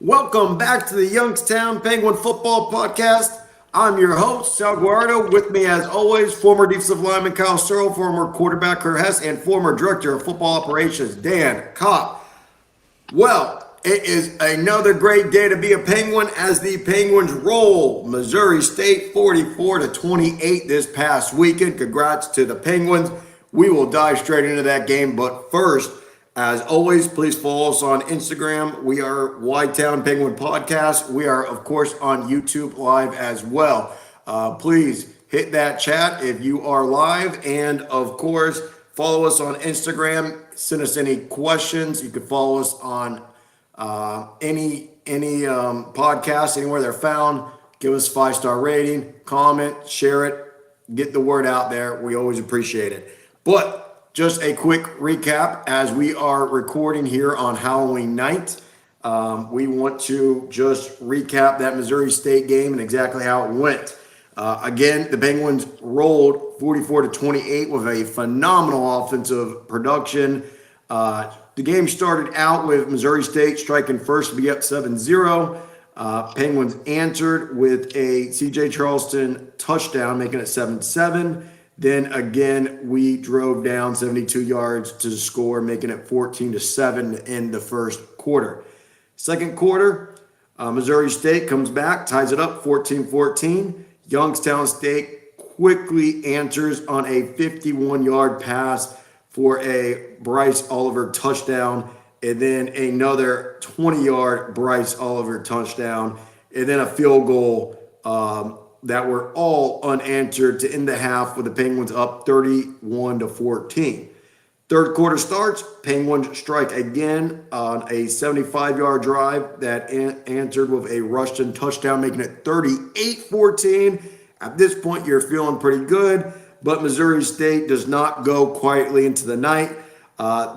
Welcome back to the Youngstown Penguin Football Podcast. I'm your host, Sal Guardo. With me, as always, former defensive lineman Kyle Searle, former quarterback Kurt Hess, and former director of football operations Dan Kopp. Well, it is another great day to be a Penguin as the Penguins roll Missouri State 44-28 this past weekend. Congrats to the Penguins. We will dive straight into that game, but first, as always, please follow us on Instagram. We are Y-Town Penguin Podcast. We are, of course, on YouTube Live as well. Please hit that chat if you are live. And, of course, follow us on Instagram. Send us any questions. You can follow us on any podcast, anywhere they're found. Give us a 5-star rating, comment, share it, get the word out there. We always appreciate it. But just a quick recap as we are recording here on Halloween night. We want to just recap that Missouri State game and exactly how it went. Again, the Penguins rolled 44-28 with a phenomenal offensive production. The game started out with Missouri State striking first to be up 7-0. Penguins answered with a C.J. Charleston touchdown, making it 7-7. Then again, we drove down 72 yards to score, making it 14-7 in the first quarter. Second quarter, Missouri State comes back, ties it up 14-14. Youngstown State quickly answers on a 51-yard pass for a Bryce Oliver touchdown, and then another 20-yard Bryce Oliver touchdown, and then a field goal that were all unanswered to end the half with the Penguins up 31-14. Third quarter starts, Penguins strike again on a 75-yard drive that answered with a Rushton touchdown, making it 38-14. At this point, you're feeling pretty good, but Missouri State does not go quietly into the night.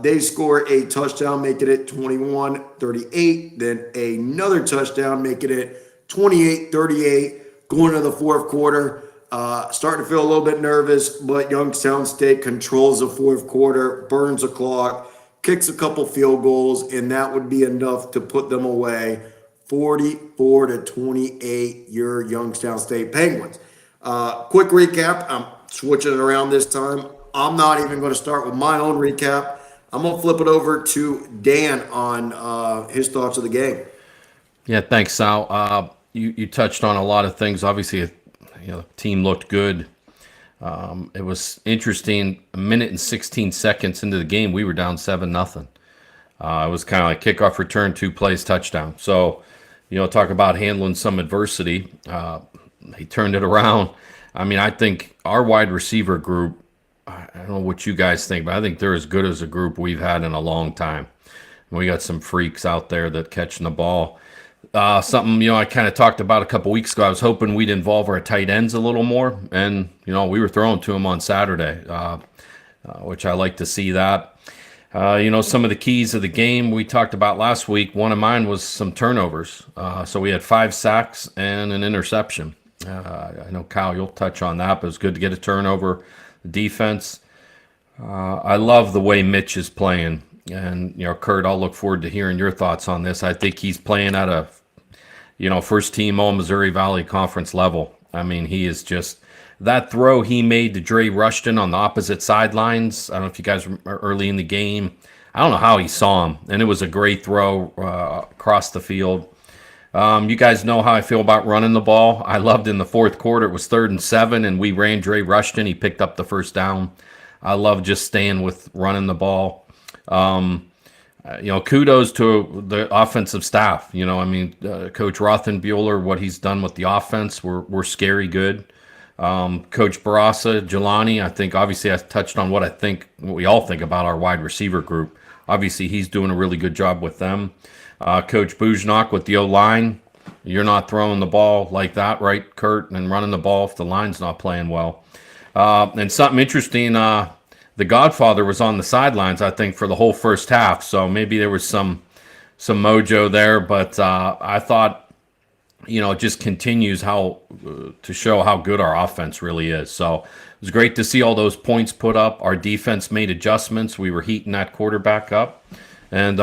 They score a touchdown, making it 21-38. Then another touchdown, making it 28-38. Going into the fourth quarter, starting to feel a little bit nervous, but Youngstown State controls the fourth quarter, burns the clock, kicks a couple field goals, and that would be enough to put them away 44-28, your Youngstown State Penguins. Quick recap. I'm switching it around this time. I'm not even going to start with my own recap. I'm going to flip it over to Dan on his thoughts of the game. Yeah, thanks, Sal. You touched on a lot of things. Obviously, the team looked good. It was interesting. A minute and 16 seconds into the game, we were down 7-0. It was kind of like kickoff return, 2 plays, touchdown. So, talk about handling some adversity. He turned it around. I mean, I think our wide receiver group, I don't know what you guys think, but I think they're as good as a group we've had in a long time. We got some freaks out there that catching the ball. Something, I kind of talked about a couple weeks ago. I was hoping we'd involve our tight ends a little more. And, we were throwing to them on Saturday, which I like to see that. Some of the keys of the game we talked about last week, one of mine was some turnovers. So we had 5 sacks and an interception. I know, Kyle, you'll touch on that, but it was good to get a turnover. The defense, I love the way Mitch is playing. And, Kurt, I'll look forward to hearing your thoughts on this. I think he's playing at a, first team All-Missouri Valley Conference level. I mean, he is just – that throw he made to Dre Rushton on the opposite sidelines, I don't know if you guys were early in the game. I don't know how he saw him, and it was a great throw across the field. You guys know how I feel about running the ball. I loved in the fourth quarter. It was 3rd and 7, and we ran Dre Rushton. He picked up the first down. I love just staying with running the ball. Kudos to the offensive staff. Coach Rothenbuehler, what he's done with the offense, we're scary good. Coach Barassa, Jelani, I think obviously I touched on what we all think about our wide receiver group. Obviously, he's doing a really good job with them. Coach Bujnok with the O-line. You're not throwing the ball like that, right, Kurt, and running the ball if the line's not playing well. And something interesting, the Godfather was on the sidelines, I think, for the whole first half. So maybe there was some mojo there, but I thought, it just continues to show how good our offense really is. So it was great to see all those points put up. Our defense made adjustments. We were heating that quarterback up. And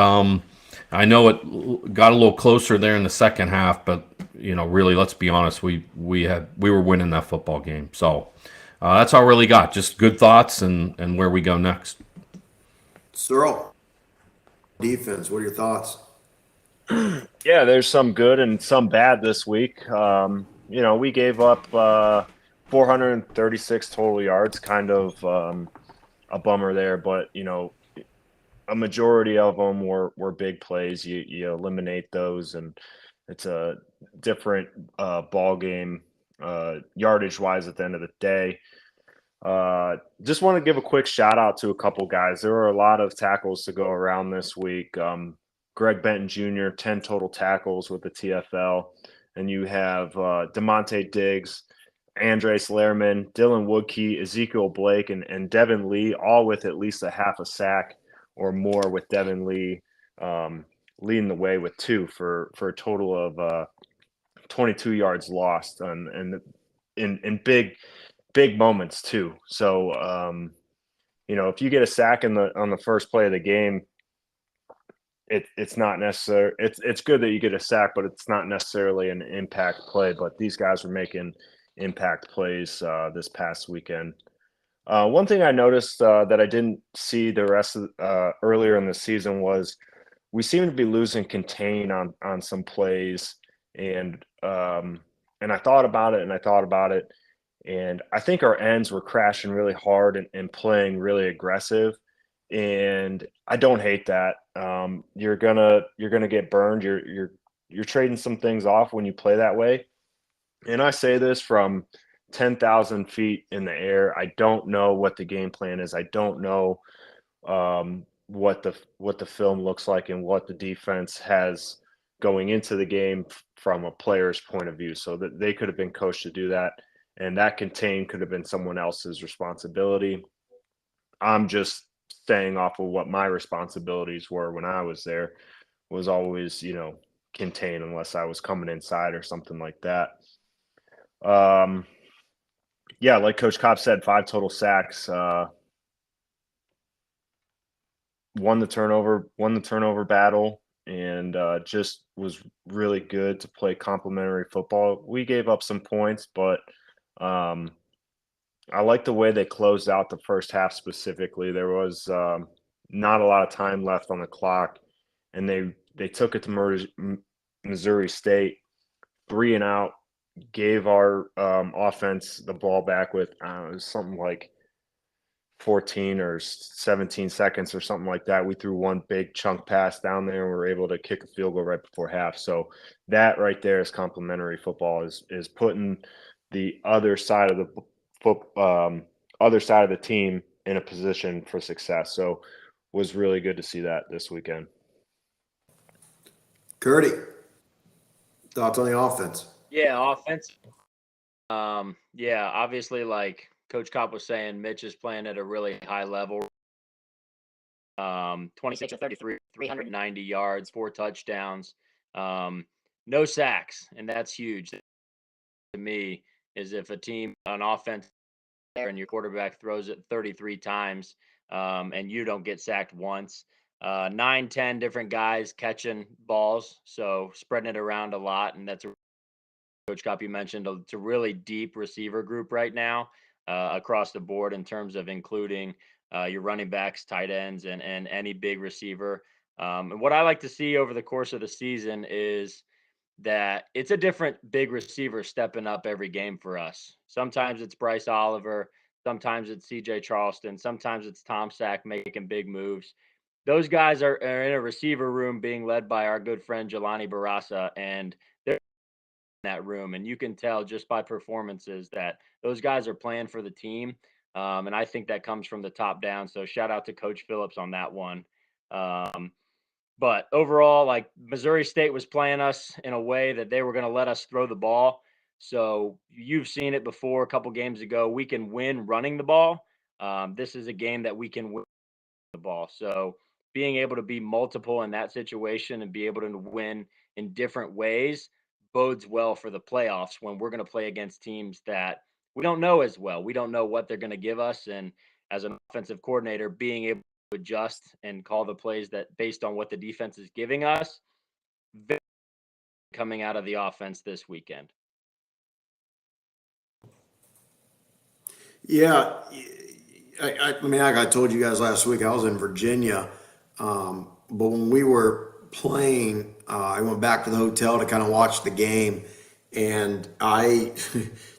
I know it got a little closer there in the second half, but really, let's be honest, we were winning that football game. So that's all I really got. Just good thoughts and where we go next. Searle, defense, what are your thoughts? Yeah, there's some good and some bad this week. We gave up 436 total yards, kind of a bummer there, but a majority of them were big plays. You eliminate those, and it's a different ball game yardage wise at the end of the day. Just want to give a quick shout out to a couple guys. There were a lot of tackles to go around this week. Greg Benton Jr., 10 total tackles with the TFL. And you have DeMonte Diggs, Andres Lehrman, Dylan Woodkey, Ezekiel Blake, and Devin Lee, all with at least a half a sack or more, with Devin Lee leading the way with 2 for a total of 22 yards lost and in big moments too. So if you get a sack on the first play of the game, it's not necessary. It's good that you get a sack, but it's not necessarily an impact play. But these guys were making impact plays this past weekend. One thing I noticed that I didn't see the rest of earlier in the season was we seem to be losing contain on some plays, and I thought about it, and I think our ends were crashing really hard and playing really aggressive, and I don't hate that. You're gonna get burned. You're trading some things off when you play that way, and I say this from 10,000 feet in the air. I don't know what the game plan is. I don't know what the film looks like and what the defense has going into the game from a player's point of view. So that they could have been coached to do that, and that contain could have been someone else's responsibility. I'm just staying off of what my responsibilities were when I was there. Was always contain unless I was coming inside or something like that. Um, yeah, like Coach Kopp said, 5 total sacks. Won the turnover battle, and just was really good to play complementary football. We gave up some points, but I like the way they closed out the first half specifically. There was not a lot of time left on the clock, and they took it to Missouri State, 3 and out, gave our offense the ball back with it was something like 14 or 17 seconds or something like that. We threw one big chunk pass down there and we were able to kick a field goal right before half. So that right there is complementary football, is putting the other side of the team in a position for success. So was really good to see that this weekend. Curdy, thoughts on the offense? Yeah, offense. Yeah, obviously, like Coach Kopp was saying, Mitch is playing at a really high level. 26 of 33, 390 yards, 4 touchdowns, no sacks, and that's huge to me. Is if a team on offense and your quarterback throws it 33 times, and you don't get sacked once. 9, 10 different guys catching balls, so spreading it around a lot, and that's a Coach Kopp, you mentioned it's a really deep receiver group right now across the board in terms of including your running backs, tight ends, and any big receiver. And what I like to see over the course of the season is that it's a different big receiver stepping up every game for us. Sometimes it's Bryce Oliver, sometimes it's CJ Charleston, sometimes it's Tom Sack making big moves. Those guys are in a receiver room being led by our good friend Jelani Barasa, and they're that room, and you can tell just by performances that those guys are playing for the team. And I think that comes from the top down. So shout out to Coach Phillips on that one. Um, but overall, like Missouri State was playing us in a way that they were going to let us throw the ball. So you've seen it before a couple games ago. We can win running the ball. This is a game that we can win the ball. So being able to be multiple in that situation and be able to win in different ways bodes well for the playoffs when we're going to play against teams that we don't know as well. We don't know what they're going to give us. And as an offensive coordinator, being able adjust and call the plays that based on what the defense is giving us. Coming out of the offense this weekend. Yeah, I mean, like I told you guys last week, I was in Virginia, but when we were playing, I went back to the hotel to kind of watch the game, and I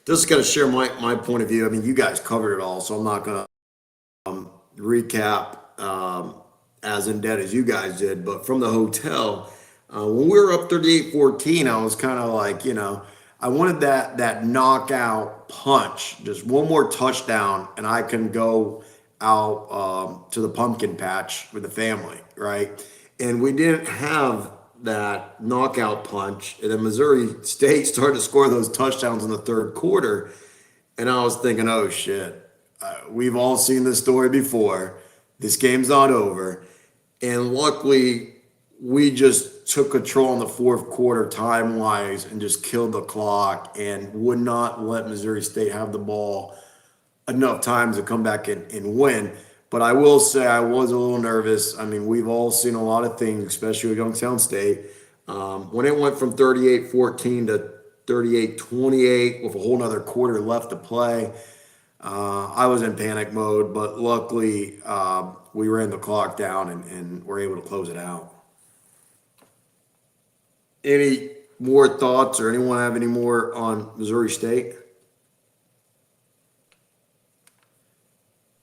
just got to share my point of view. I mean, you guys covered it all, so I'm not going to recap as in depth as you guys did. But from the hotel, when we were up 38-14, I was kind of like, I wanted that knockout punch, just one more touchdown, and I can go out to the pumpkin patch with the family, right? And we didn't have that knockout punch, and then Missouri State started to score those touchdowns in the third quarter, and I was thinking, oh shit, we've all seen this story before. This game's not over, and luckily we just took control in the fourth quarter time wise and just killed the clock and would not let Missouri State have the ball enough times to come back and win. But I will say I was a little nervous. I mean, we've all seen a lot of things, especially with Youngstown State. When it went from 38-14 to 38-28 with a whole nother quarter left to play, I was in panic mode, but luckily we ran the clock down and were able to close it out. Any more thoughts or anyone have any more on Missouri State?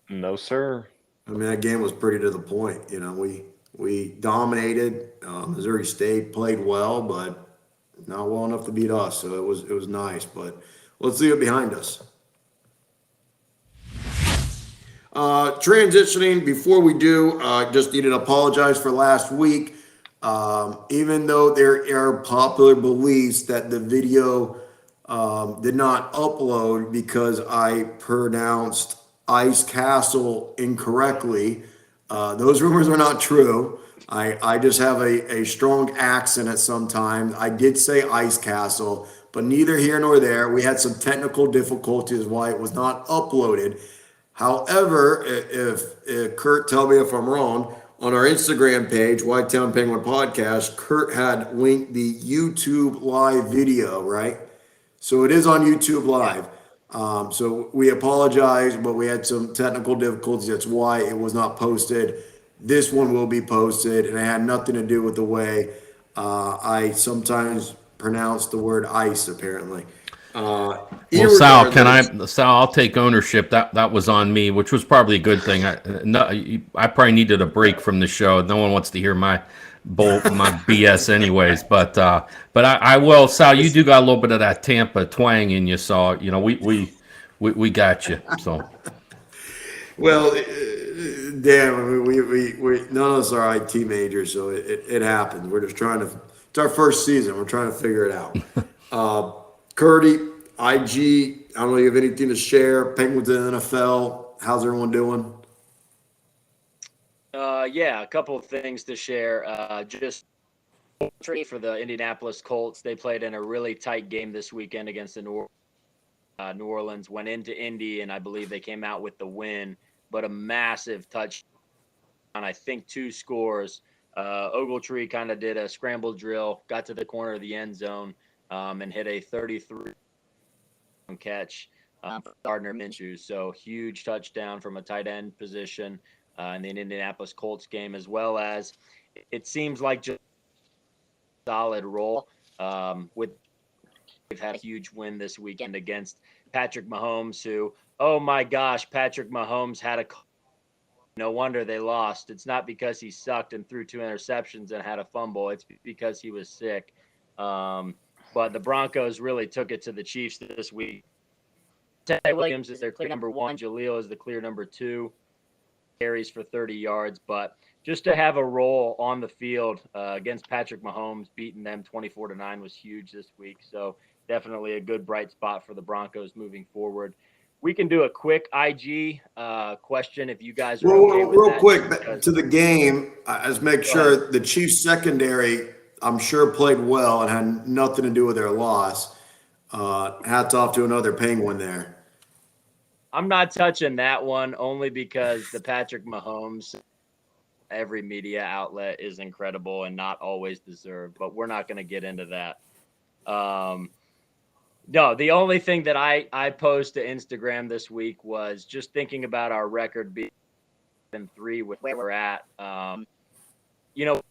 No, sir. I mean, that game was pretty to the point. We dominated. Missouri State played well, but not well enough to beat us. So it was nice. But let's leave it behind us. Transitioning, before we do, just needed to apologize for last week. Even though there are popular beliefs that the video did not upload because I pronounced Ice Castle incorrectly, those rumors are not true. I just have a strong accent at some times. I did say Ice Castle, but neither here nor there. We had some technical difficulties why it was not uploaded. However, if Kurt, tell me if I'm wrong, on our Instagram page, White Town Penguin Podcast, Kurt had linked the YouTube live video, right? So it is on YouTube live. So we apologize, but we had some technical difficulties. That's why it was not posted. This one will be posted, and it had nothing to do with the way I sometimes pronounce the word ice, apparently. Well, Sal, I'll take ownership. That was on me, which was probably a good thing. I probably needed a break from the show. No one wants to hear my BS anyways. But I will, Sal, you do got a little bit of that Tampa twang in you, so we got you. So well, damn, we none of us are IT majors, so it happens. We're just trying to. It's our first season. We're trying to figure it out. Curdy, IG, I don't know if you have anything to share. Penguins in the NFL. How's everyone doing? Yeah, a couple of things to share. Just for the Indianapolis Colts, they played in a really tight game this weekend against the New Orleans. Went into Indy, and I believe they came out with the win, but a massive touchdown. I think 2 scores. Ogletree kind of did a scramble drill, got to the corner of the end zone, and hit a 33 catch for Gardner Minshew. So huge touchdown from a tight end position in the Indianapolis Colts game, as well as it seems like just a solid roll. They've had a huge win this weekend against Patrick Mahomes, who, oh my gosh, Patrick Mahomes had a. No wonder they lost. It's not because he sucked and threw 2 interceptions and had a fumble. It's because he was sick. But the Broncos really took it to the Chiefs this week. Tay Williams is their clear number 1. Jaleel is the clear number 2. Carries for 30 yards. But just to have a role on the field against Patrick Mahomes, beating them 24-9 was huge this week. So definitely a good bright spot for the Broncos moving forward. We can do a quick IG question if you guys are okay with real that. Quick, to the game, let's make sure the Chiefs secondary, I'm sure, played well and had nothing to do with their loss. Hats off to another Penguin there. I'm not touching that one only because the Patrick Mahomes every media outlet is incredible and not always deserved, but we're not going to get into that. No, the only thing that I posed to Instagram this week was just thinking about our record being 3 with where we're at. You know,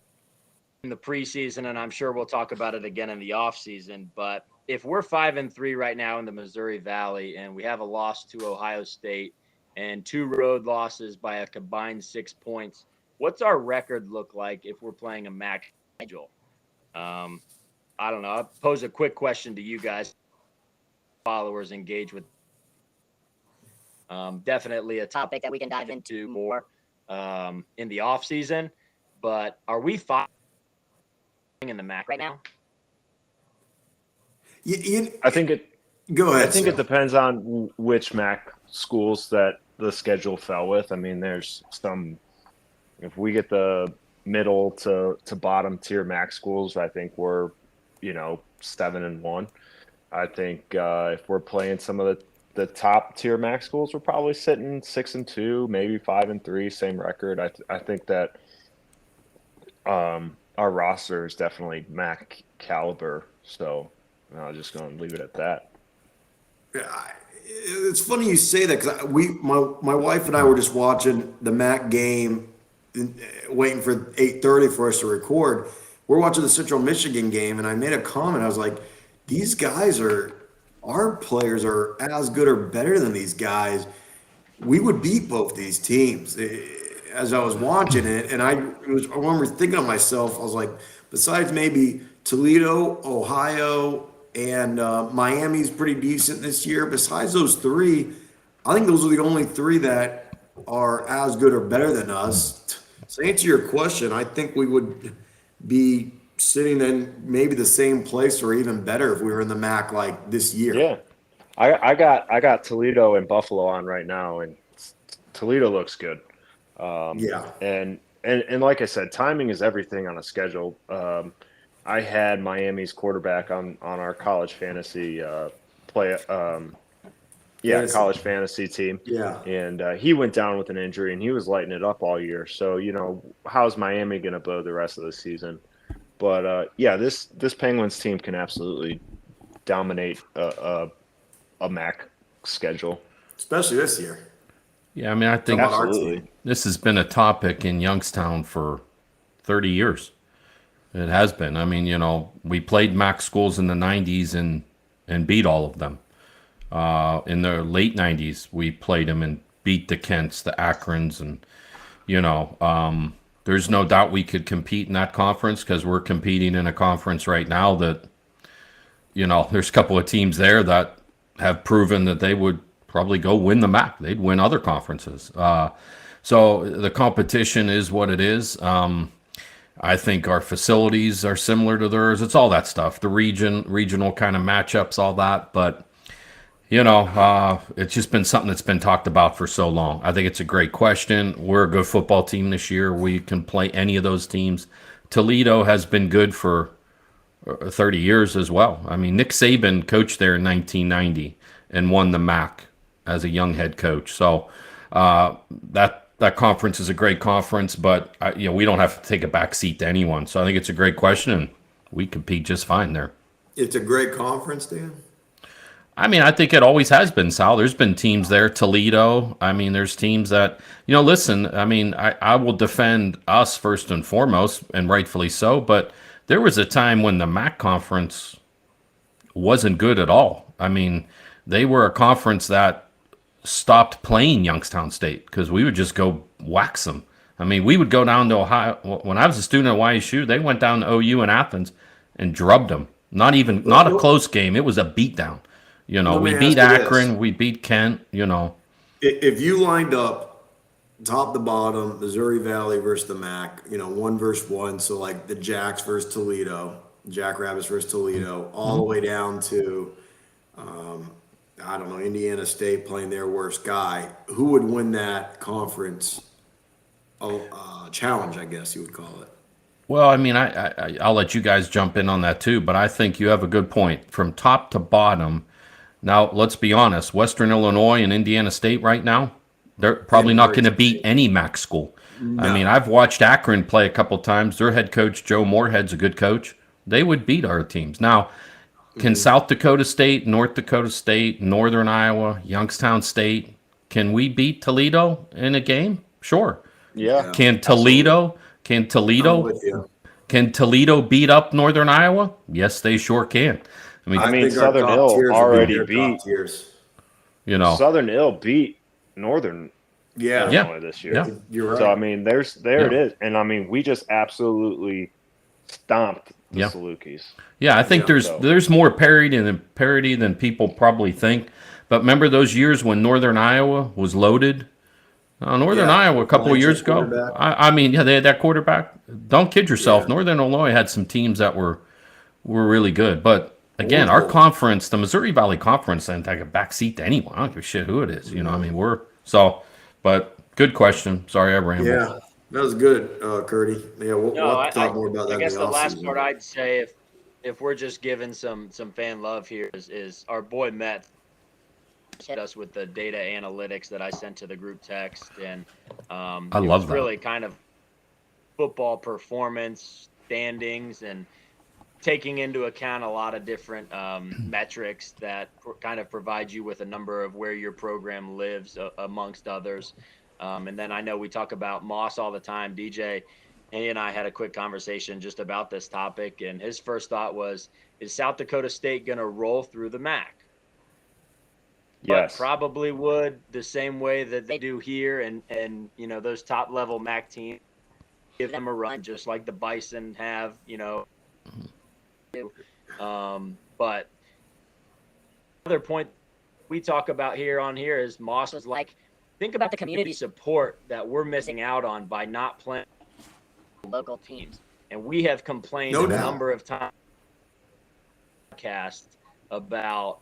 in the preseason, and I'm sure we'll talk about it again in the offseason, but if we're 5-3 right now in the Missouri Valley and we have a loss to Ohio State and 2 road losses by a combined 6 points, what's our record look like if we're playing a MAC schedule? I don't know. I'll pose a quick question to you guys. Followers engage with. Definitely a topic that we can dive into more in the off season. But are we in the MAC right now? I think it. Go ahead. I think it depends on which MAC schools that the schedule fell with. I mean, there's some. If we get the middle to bottom tier MAC schools, I think we're, 7-1. I think if we're playing some of the top tier MAC schools, we're probably sitting 6-2, maybe 5-3, same record. I think that our roster is definitely MAC caliber. So I'm just going to leave it at that. It's funny you say that because my wife and I were just watching the MAC game, waiting for 8:30 for us to record. We're watching the Central Michigan game, and I made a comment. I was like, these guys our players are as good or better than these guys. We would beat both these teams as I was watching it. And I remember thinking to myself, I was like, besides maybe Toledo, Ohio, and Miami's pretty decent this year. Besides those 3, I think those are the only 3 that are as good or better than us. So to answer your question, I think we would be sitting in maybe the same place or even better if we were in the MAC like this year. Yeah, I got Toledo and Buffalo on right now, and Toledo looks good. Yeah, and like I said, timing is everything on a schedule. I had Miami's quarterback on our college fantasy college fantasy team. Yeah, and he went down with an injury, and he was lighting it up all year. So how's Miami going to blow the rest of the season? But this Penguins team can absolutely dominate a MAC schedule, especially this year. Yeah, I mean, I think absolutely this has been a topic in Youngstown for 30 years. It has been. I mean, we played MAC schools in the 90s and beat all of them. In the late 90s, we played them and beat the Kents, the Akrons, and, there's no doubt we could compete in that conference because we're competing in a conference right now that, there's a couple of teams there that have proven that they would probably go win the MAC. They'd win other conferences. So the competition is what it is. I think our facilities are similar to theirs. It's all that stuff, the regional kind of matchups, all that. But, it's just been something that's been talked about for so long. I think it's a great question. We're a good football team this year. We can play any of those teams. Toledo has been good for 30 years as well. I mean, Nick Saban coached there in 1990 and won the MAC as a young head coach. So that conference is a great conference, but we don't have to take a back seat to anyone. So I think it's a great question, and we compete just fine there. It's a great conference, Dan. I mean, I think it always has been, Sal. There's been teams there, Toledo. I mean, there's teams that, listen, I mean, I will defend us first and foremost, and rightfully so, but there was a time when the MAC conference wasn't good at all. I mean, they were a conference that stopped playing Youngstown State because we would just go wax them. I mean, we would go down to Ohio. When I was a student at YSU, they went down to OU in Athens and drubbed them. Not a close game. It was a beatdown. We beat Akron, we beat Kent, If you lined up top to bottom, Missouri Valley versus the MAC, 1 versus 1, so like the Jacks versus Toledo, Jackrabbits versus Toledo, all the way down to, I don't know, Indiana State playing their worst guy, who would win that conference challenge, I guess you would call it? Well, I mean, I'll let you guys jump in on that too, but I think you have a good point. From top to bottom, now let's be honest, Western Illinois and Indiana State right now, they're probably not going to beat any MAC school. I mean, I've watched Akron play a couple times. Their head coach, Joe Moorhead's a good coach. They would beat our teams. Now, can South Dakota State, North Dakota State, Northern Iowa, Youngstown State, can we beat Toledo in a game? Sure. Yeah. Can absolutely. Toledo, can I'm Toledo, with you. can Toledo beat up Northern Iowa? Yes, they sure can. I mean, I mean, think our Southern top Hill tiers will already their beat top tiers. you know, Southern Hill beat Northern Yeah, Illinois this year. yeah. you're right. So I mean, there it Yeah. is, and I mean, we just absolutely stomped the Yeah. Salukis. Yeah, I think Yeah. there's more parity than people probably think. But remember those years when Northern Iowa was loaded? Northern Yeah. Iowa a couple of years ago. Quarterback. I mean, yeah, they had that quarterback. Don't kid yourself. Yeah. Northern Illinois had some teams that were really good. But again, our Horrible. conference, the Missouri Valley Conference, didn't take a back seat to anyone. I don't give a shit who it is. You know, I mean, but good question. Sorry, I rambled. Yeah, that was good, Curdy. Yeah, we'll No, have to talk more about that. I guess in the last offseason. part I'd say, if we're just giving some fan love here, is our boy Met hit us with the data analytics that I sent to the group text, and I it love was that. really kind of football performance standings and taking into account a lot of different metrics that kind of provide you with a number of where your program lives amongst others. And then I know we talk about Moss all the time. DJ, he and I had a quick conversation just about this topic, and his first thought was, is South Dakota State going to roll through the MAC? Yes. But probably would the same way that they do here, and you know, those top level MAC teams, give them a run just like the Bison have, you know. But another point we talk about here is Moss is like, think about the community support that we're missing out on by not playing local teams. And we have complained No a doubt. number of times about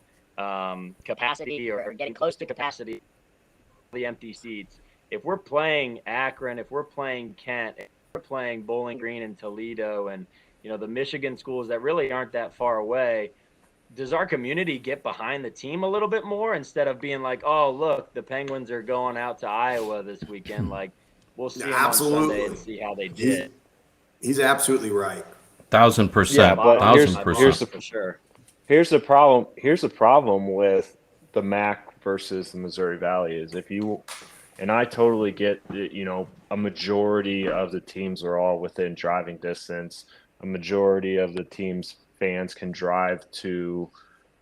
capacity or getting close to capacity, the empty seats. If we're playing Akron, if we're playing Kent, if we're playing Bowling Green and Toledo, and you know, the Michigan schools that really aren't that far away, does our community get behind the team a little bit more instead of being like, oh, look, the Penguins are going out to Iowa this weekend. Like, we'll see them on Sunday and see how they did. He's absolutely right. 1000%. Yeah, but here's 1000%. the for sure. Here's the problem. Here's the problem with the MAC versus the Missouri Valley is if you, and I totally get that, you know, a majority of the teams are all within driving distance. A majority of the team's fans can drive to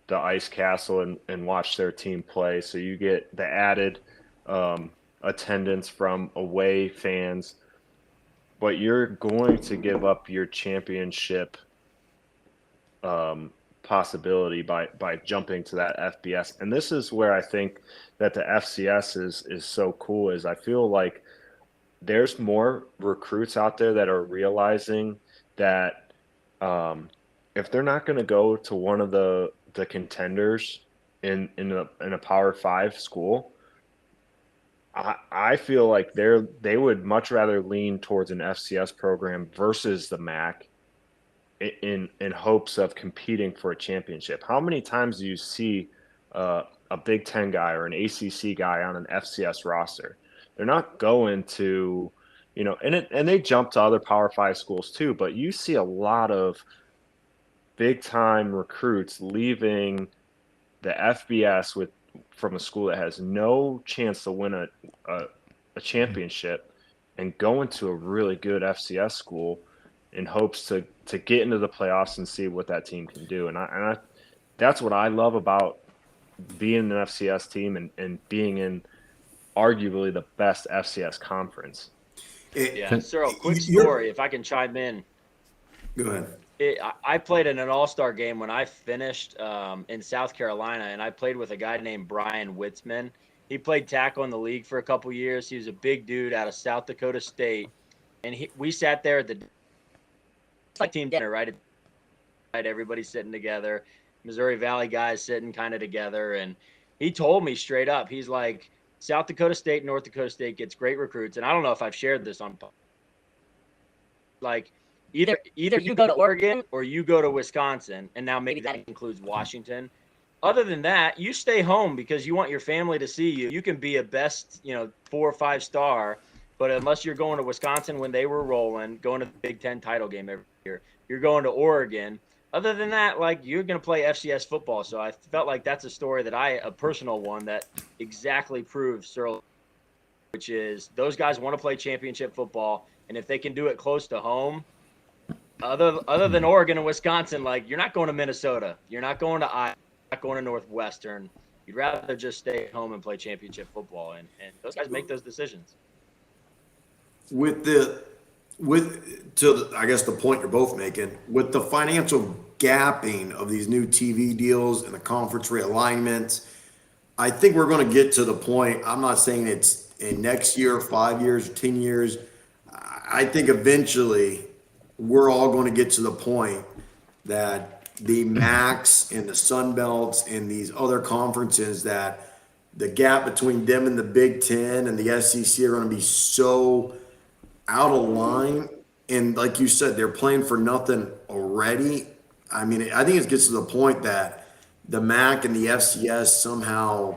the ice castle and watch their team play. So you get the added attendance from away fans, but you're going to give up your championship possibility by jumping to that FBS. And this is where I think that the FCS is so cool is I feel like there's more recruits out there that are realizing that if they're not going to go to one of the contenders in a Power 5 school, I feel like they would much rather lean towards an FCS program versus the MAC in hopes of competing for a championship. How many times do you see a Big Ten guy or an ACC guy on an FCS roster? They're not going to, you know, and they jump to other Power 5 schools too, but you see a lot of big time recruits leaving the FBS from a school that has no chance to win a championship and going to a really good FCS school in hopes to get into the playoffs and see what that team can do. And I that's what I love about being an FCS team and being in arguably the best FCS conference. Yeah, Cyril, quick story, if I can chime in. Go ahead. I played in an all-star game when I finished in South Carolina, and I played with a guy named Brian Witzman. He played tackle in the league for a couple years. He was a big dude out of South Dakota State, and we sat there at the team dinner, right? Everybody sitting together, Missouri Valley guys sitting kind of together, and he told me straight up, he's like, South Dakota State, North Dakota State gets great recruits, and I don't know if I've shared this on, like, either you go to Oregon or you go to Wisconsin, and now maybe that includes Washington. Other than that, you stay home because you want your family to see you. You can be a best, 4 or 5 star, But unless you're going to Wisconsin when they were rolling, going to the Big Ten title game every year, you're going to Oregon. Other than that, like, you're going to play FCS football. So I felt like that's a story that a personal one that exactly proves Searle, which is those guys want to play championship football. And if they can do it close to home, other than Oregon and Wisconsin, like, you're not going to Minnesota. You're not going to Iowa. You're not going to Northwestern. You'd rather just stay at home and play championship football. And those guys make those decisions. I guess the point you're both making, with the financial gapping of these new TV deals and the conference realignments, I think we're going to get to the point. I'm not saying it's in next year, 5 years, 10 years. I think eventually we're all going to get to the point that the MACs and the Sun Belts and these other conferences, that the gap between them and the Big Ten and the SEC are going to be so out of line. And like you said, they're playing for nothing already. I mean, I think it gets to the point that the MAC and the FCS somehow,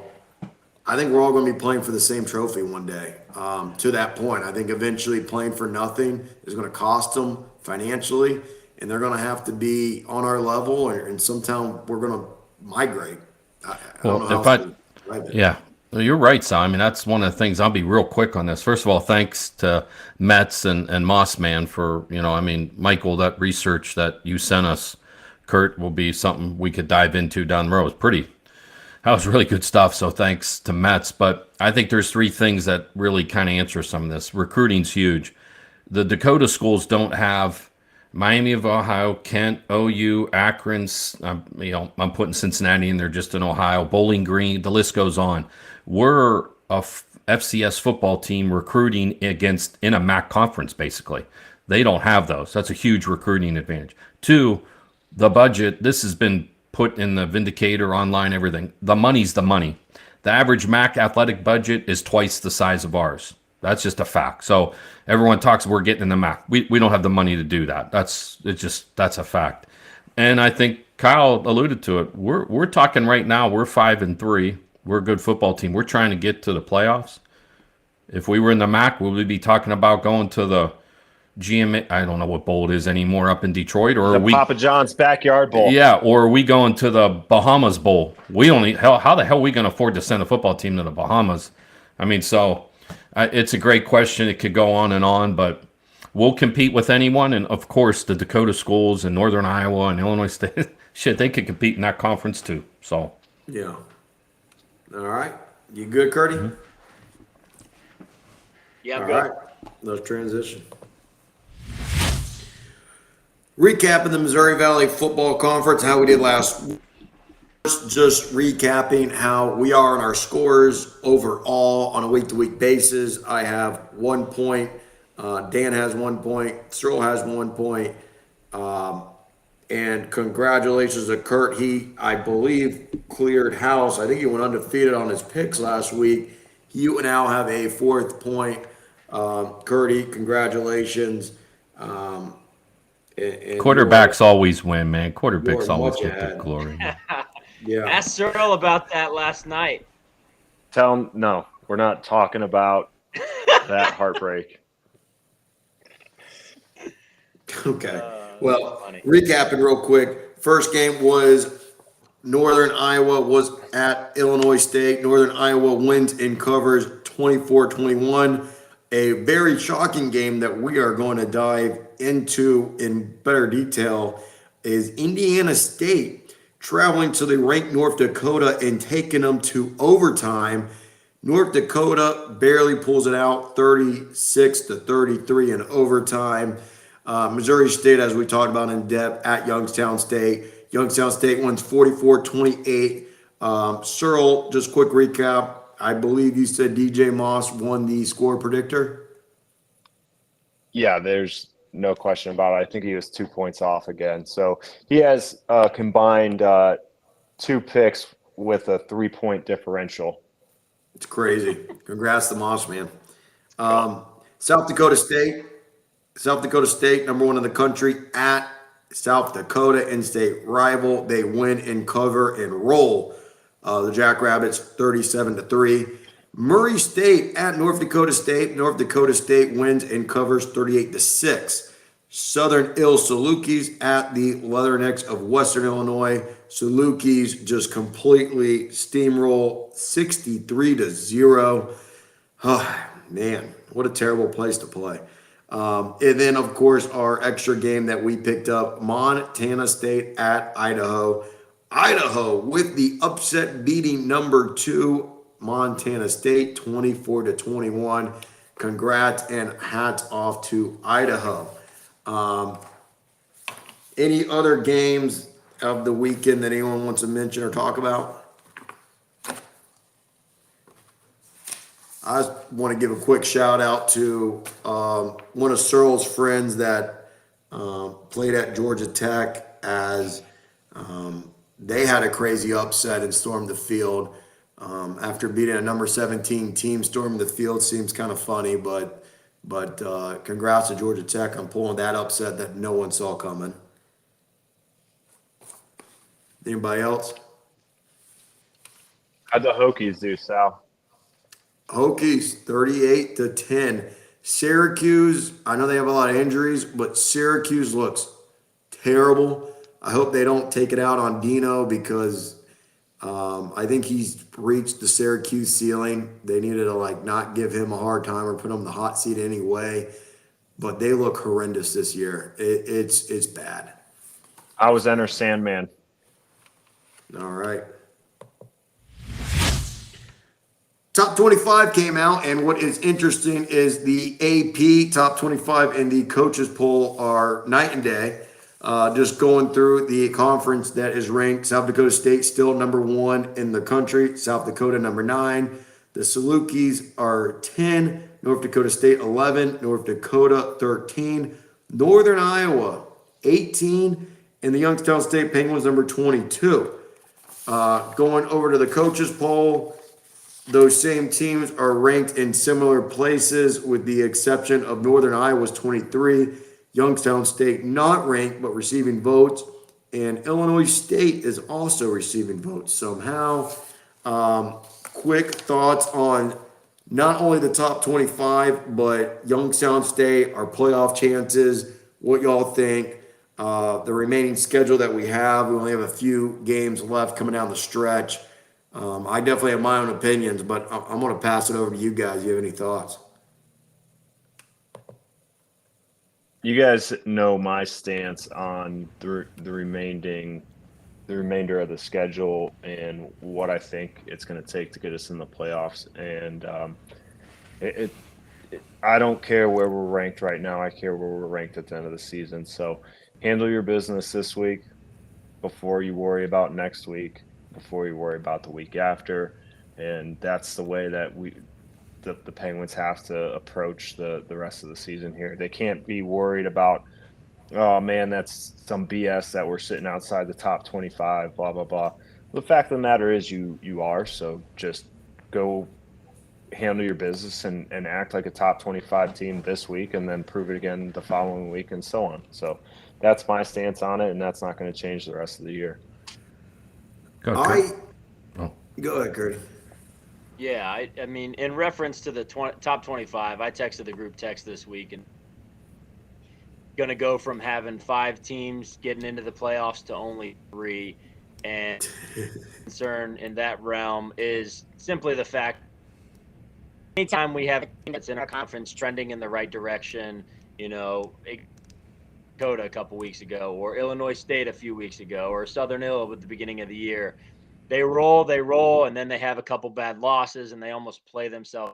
I think we're all going to be playing for the same trophy one day. To that point, I think eventually playing for nothing is going to cost them financially, and they're going to have to be on our level, and sometime we're going to migrate. I don't know how else to describe it. Yeah. Well, you're right, Sal. I mean, that's one of the things. I'll be real quick on this. First of all, thanks to Metz and Mossman for, Michael, that research that you sent us, Kurt, will be something we could dive into down the road. That was really good stuff. So thanks to Metz. But I think there's three things that really kind of answer some of this. Recruiting's huge. The Dakota schools don't have Miami of Ohio, Kent, OU, Akron. I'm putting Cincinnati in there just in Ohio, Bowling Green. The list goes on. We're a FCS football team recruiting in a MAC conference, basically. They don't have those. That's a huge recruiting advantage. Two, the budget. This has been put in the Vindicator, online, everything. The money's the money. The average MAC athletic budget is twice the size of ours. That's just a fact. So everyone talks, we're getting in the MAC. We don't have the money to do that. That's a fact. And I think Kyle alluded to it. We're talking right now. We're 5-3. We're a good football team. We're trying to get to the playoffs. If we were in the MAC, would we be talking about going to the GMA? I don't know what bowl it is anymore up in Detroit, or Papa John's Backyard Bowl. Yeah, or are we going to the Bahamas Bowl? How the hell are we going to afford to send a football team to the Bahamas? I mean, so it's a great question. It could go on, but we'll compete with anyone. And of course, the Dakota schools and Northern Iowa and Illinois State, shit, they could compete in that conference too. So yeah. All right. You good, Curdy? Mm-hmm. Yeah, I'm All good. right. Let's transition. Recapping the Missouri Valley Football Conference, how we did last week. Just recapping how we are in our scores overall on a week-to-week basis. I have 1 point. Dan has 1 point. Cyril has 1 point. And congratulations to Kurt. He, I believe, cleared house. I think he went undefeated on his picks last week. You now have a 4th point. Curdy, congratulations. And quarterbacks always win, man. Quarterbacks always get the glory. Yeah. Ask Cyril about that last night. Tell him, no, we're not talking about that heartbreak. Okay. Well, recapping real quick. First game was Northern Iowa was at Illinois State. Northern Iowa wins and covers 24-21. A very shocking game that we are going to dive into in better detail is Indiana State traveling to the ranked North Dakota and taking them to overtime. North Dakota barely pulls it out, 36-33 in overtime. Missouri State, as we talked about in depth, at Youngstown State. Youngstown State wins 44-28. Cyril, just quick recap. I believe you said DJ Moss won the score predictor. Yeah, there's no question about it. I think he was 2 points off again. So he has combined 2 picks with a 3-point differential. It's crazy. Congrats to Moss, man. South Dakota State, number 1 in the country at South Dakota, in-state rival. They win and cover and roll the Jackrabbits 37-3. Murray State at North Dakota State. North Dakota State wins and covers 38-6. Southern Ill Salukis at the Leathernecks of Western Illinois. Salukis just completely steamroll 63-0. Oh, man, what a terrible place to play. And then, of course, our extra game that we picked up, Montana State at Idaho. Idaho with the upset beating number 2 Montana State 24-21. Congrats and hats off to Idaho. Any other games of the weekend that anyone wants to mention or talk about? I just want to give a quick shout out to one of Searle's friends that played at Georgia Tech as they had a crazy upset and stormed the field. After beating a number 17 team, storming the field seems kind of funny, but congrats to Georgia Tech on pulling that upset that no one saw coming. Anybody else? How'd the Hokies do, Sal? Hokies 38-10. Syracuse, I know they have a lot of injuries, but Syracuse looks terrible. I hope they don't take it out on Dino because I think he's reached the Syracuse ceiling. They needed to not give him a hard time or put him in the hot seat anyway. But they look horrendous this year. It's bad. I was Enter Sandman. All right. Top 25 came out, and what is interesting is the AP top 25 and the coaches poll are night and day. Just going through the conference that is ranked, South Dakota State still number 1 in the country, South Dakota number 9. The Salukis are 10, North Dakota State 11, North Dakota 13, Northern Iowa 18, and the Youngstown State Penguins number 22. Going over to the coaches poll, those same teams are ranked in similar places with the exception of Northern Iowa's 23, Youngstown State not ranked but receiving votes, and Illinois State is also receiving votes somehow. Quick thoughts on not only the top 25 but Youngstown State, our playoff chances, what y'all think, the remaining schedule that we have. We only have a few games left coming down the stretch. I definitely have my own opinions, but I'm going to pass it over to you guys. You have any thoughts? You guys know my stance on the remainder of the schedule and what I think it's going to take to get us in the playoffs. And I don't care where we're ranked right now. I care where we're ranked at the end of the season. So handle your business this week before you worry about next week, before you worry about the week after. And that's the way that the Penguins have to approach the rest of the season here. They can't be worried about, oh man, that's some BS that we're sitting outside the top 25, blah, blah, blah. The fact of the matter is you are, so just go handle your business and act like a top 25 team this week and then prove it again the following week and so on. So that's my stance on it, and that's not going to change the rest of the year. Go ahead, Kurt. Yeah, I mean, in reference to the top 25, I texted the group text this week and going to go from having 5 teams getting into the playoffs to only 3. And concern in that realm is simply the fact anytime we have a team that's in our conference trending in the right direction, Dakota a couple weeks ago, or Illinois State a few weeks ago, or Southern Ill at the beginning of the year, they roll, and then they have a couple bad losses, and they almost play themselves.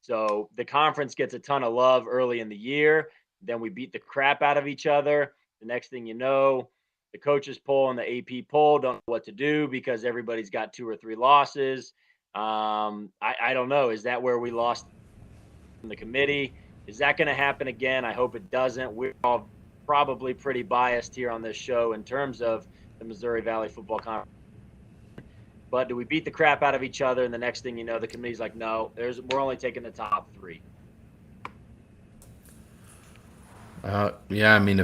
So the conference gets a ton of love early in the year. Then we beat the crap out of each other. The next thing you know, the coaches poll and the AP poll don't know what to do because everybody's got 2 or 3 losses. I don't know. Is that where we lost in the committee? Is that going to happen again? I hope it doesn't. We're all probably pretty biased here on this show in terms of the Missouri Valley Football Conference. But do we beat the crap out of each other, and the next thing you know, the committee's like, no, we're only taking the top 3. Yeah, I mean,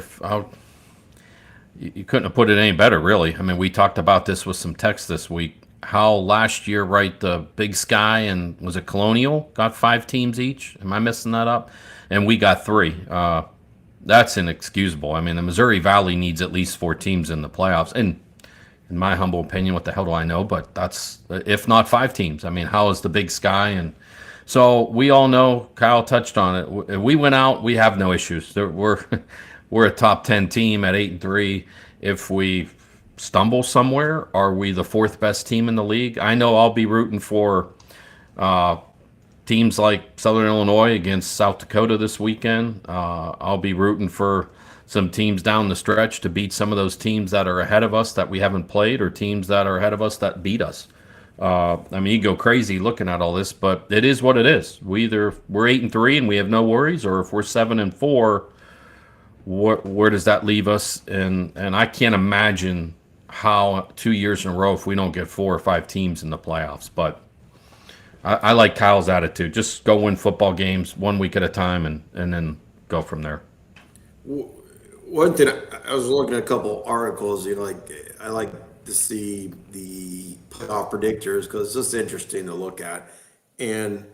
you couldn't have put it any better, really. I mean, we talked about this with some text this week. how last year, right, the Big Sky and was it Colonial got 5 teams each? Am I messing that up? And we got 3. That's inexcusable. I mean, the Missouri Valley needs at least 4 teams in the playoffs. And in my humble opinion, what the hell do I know? But that's, if not 5 teams. I mean, how is the Big Sky? And so we all know, Kyle touched on it. If we went out, we have no issues. We're a top 10 team at 8-3. If we stumble somewhere, are we the 4th best team in the league? I know I'll be rooting for teams like Southern Illinois against South Dakota this weekend. I'll be rooting for some teams down the stretch to beat some of those teams that are ahead of us that we haven't played, or teams that are ahead of us that beat us. I mean, you go crazy looking at all this, but it is what it is. We're 8-3 and we have no worries, or if we're 7-4, where does that leave us? And I can't imagine how 2 years in a row if we don't get 4 or 5 teams in the playoffs. But I like Kyle's attitude. Just go win football games 1 week at a time, and then go from there. One thing, I was looking at a couple articles, I like to see the playoff predictors because it's just interesting to look at. And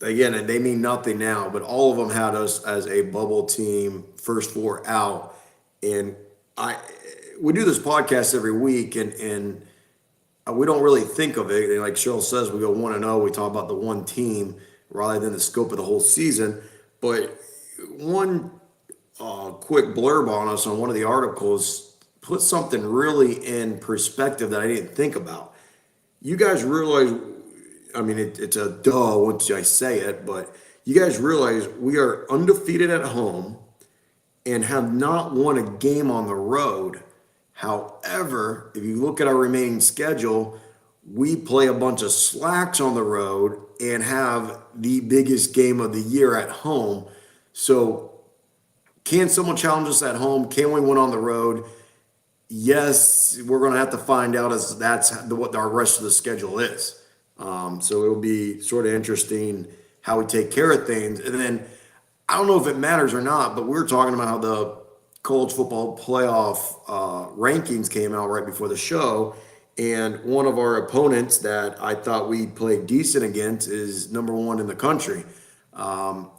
again, and they mean nothing now, but all of them had us as a bubble team, first 4 out. And we do this podcast every week, and we don't really think of it. And like Cheryl says, we go 1-0. We talk about the one team rather than the scope of the whole season. But one quick blurb on us on one of the articles put something really in perspective that I didn't think about. You guys realize, I mean, it's a duh once I say it, but you guys realize we are undefeated at home and have not won a game on the road. However, if you look at our remaining schedule, we play a bunch of slacks on the road and have the biggest game of the year at home. So can someone challenge us at home? Can we win on the road? Yes, we're going to have to find out as that's what our rest of the schedule is. So it'll be sort of interesting how we take care of things. And then I don't know if it matters or not, but we were talking about how the college football playoff rankings came out right before the show. And one of our opponents that I thought we played decent against is number 1 in the country.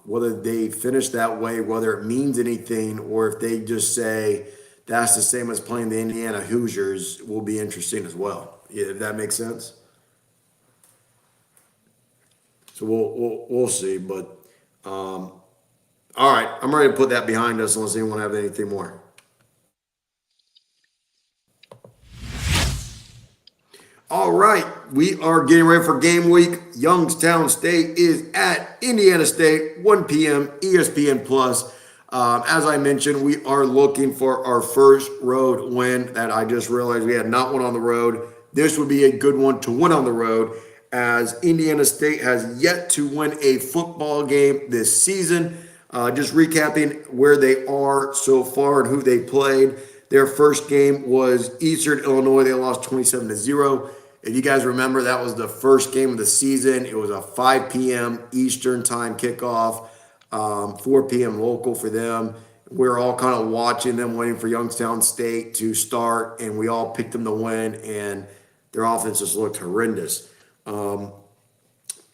Whether they finish that way, whether it means anything, or if they just say that's the same as playing the Indiana Hoosiers, will be interesting as well. Yeah, if that makes sense. So we'll see. But all right, I'm ready to put that behind us unless anyone have anything more. All right, we are getting ready for game week. Youngstown State is at Indiana State, 1 p.m. ESPN Plus. As I mentioned, we are looking for our first road win that I just realized we had not won on the road. This would be a good one to win on the road, as Indiana State has yet to win a football game this season. Just recapping where they are so far and who they played. Their first game was Eastern Illinois. They lost 27-0. If you guys remember, that was the first game of the season. It was a 5 p.m. Eastern time kickoff, 4 p.m. local for them. We're all kind of watching them, waiting for Youngstown State to start, and we all picked them to win, and their offense just looked horrendous.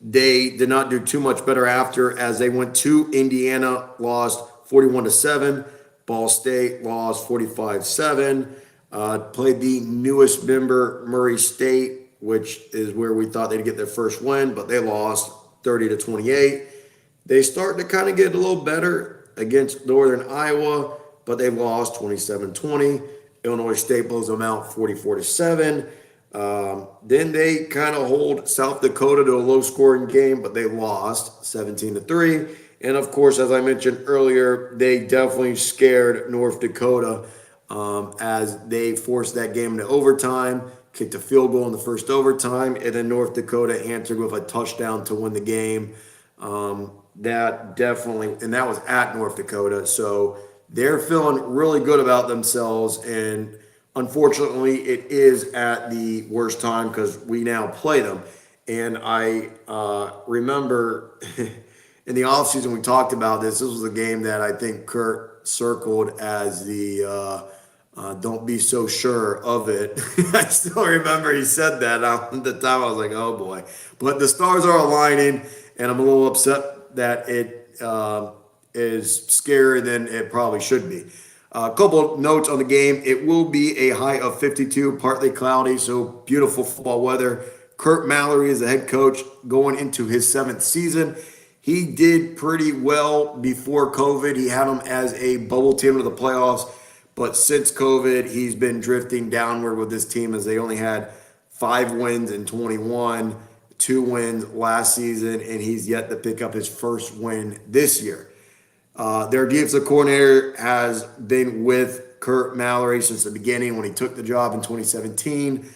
They did not do too much better after, as they went to Indiana, lost 41-7. Ball State lost 45-7. Played the newest member, Murray State, which is where we thought they'd get their first win, but they lost 30-28. They start to kind of get a little better against Northern Iowa, but they lost 27-20. Illinois State blows them out 44-7. Then they kind of hold South Dakota to a low-scoring game, but they lost 17-3. And, of course, as I mentioned earlier, they definitely scared North Dakota as they forced that game into overtime, kicked a field goal in the first overtime, and then North Dakota answered with a touchdown to win the game. That definitely, and that was at North Dakota. So they're feeling really good about themselves, and unfortunately, it is at the worst time because we now play them. And I remember in the offseason we talked about this. This was a game that I think Kurt circled as the Don't be so sure of it. I still remember he said that at the time. I was like, oh boy. But the stars are aligning, and I'm a little upset that it is scarier than it probably should be. A couple of notes on the game. It will be a high of 52, partly cloudy, so beautiful football weather. Kurt Mallory is the head coach going into his 7th season. He did pretty well before COVID. He had him as a bubble team to the playoffs. But since COVID, he's been drifting downward with this team as they only had 5 wins in 21, 2 wins last season, and he's yet to pick up his first win this year. Their defensive coordinator has been with Kurt Mallory since the beginning when he took the job in 2017.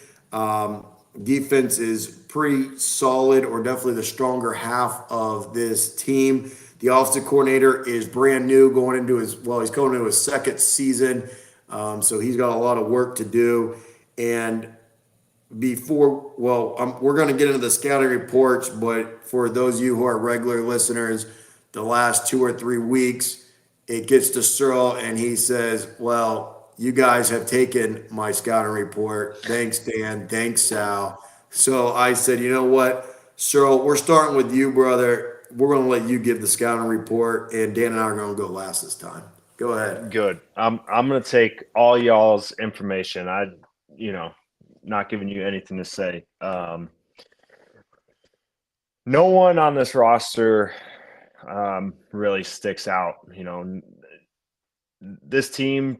Defense is pretty solid, or definitely the stronger half of this team. The offensive coordinator is brand new, he's going into his 2nd season, so he's got a lot of work to do. And we're going to get into the scouting reports, but for those of you who are regular listeners, the last 2 or 3 weeks, it gets to Searle and he says, well, you guys have taken my scouting report. Thanks, Dan. Thanks, Sal. So I said, you know what, Searle, we're starting with you, brother. We're going to let you give the scouting report, and Dan and I are going to go last this time. Go ahead. Good. I'm going to take all y'all's information. Not giving you anything to say. No one on this roster really sticks out. This team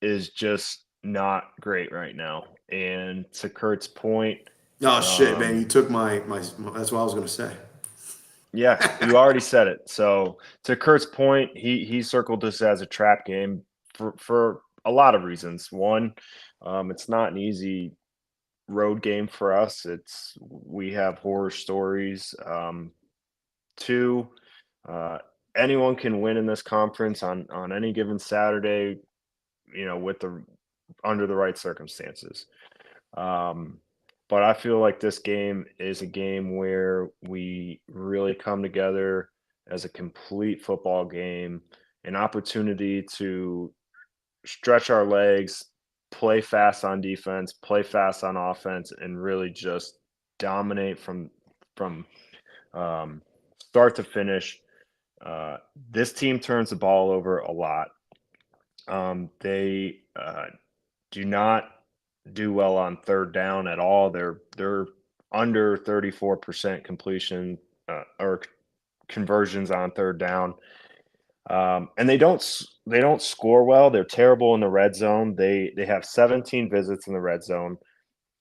is just not great right now. And to Kurt's point, Oh, shit, man. You took my that's what I was going to say. yeah, you already said it. So to Kurt's point, he circled this as a trap game for a lot of reasons. One, it's not an easy road game for us. We have horror stories. Two, anyone can win in this conference on any given Saturday, under the right circumstances. But I feel like this game is a game where we really come together as a complete football game, an opportunity to stretch our legs, play fast on defense, play fast on offense, and really just dominate from start to finish. This team turns the ball over a lot. They do not do well on 3rd down at all. They're under 34% completion or conversions on 3rd down. And they don't score well. They're terrible in the red zone. They have 17 visits in the red zone,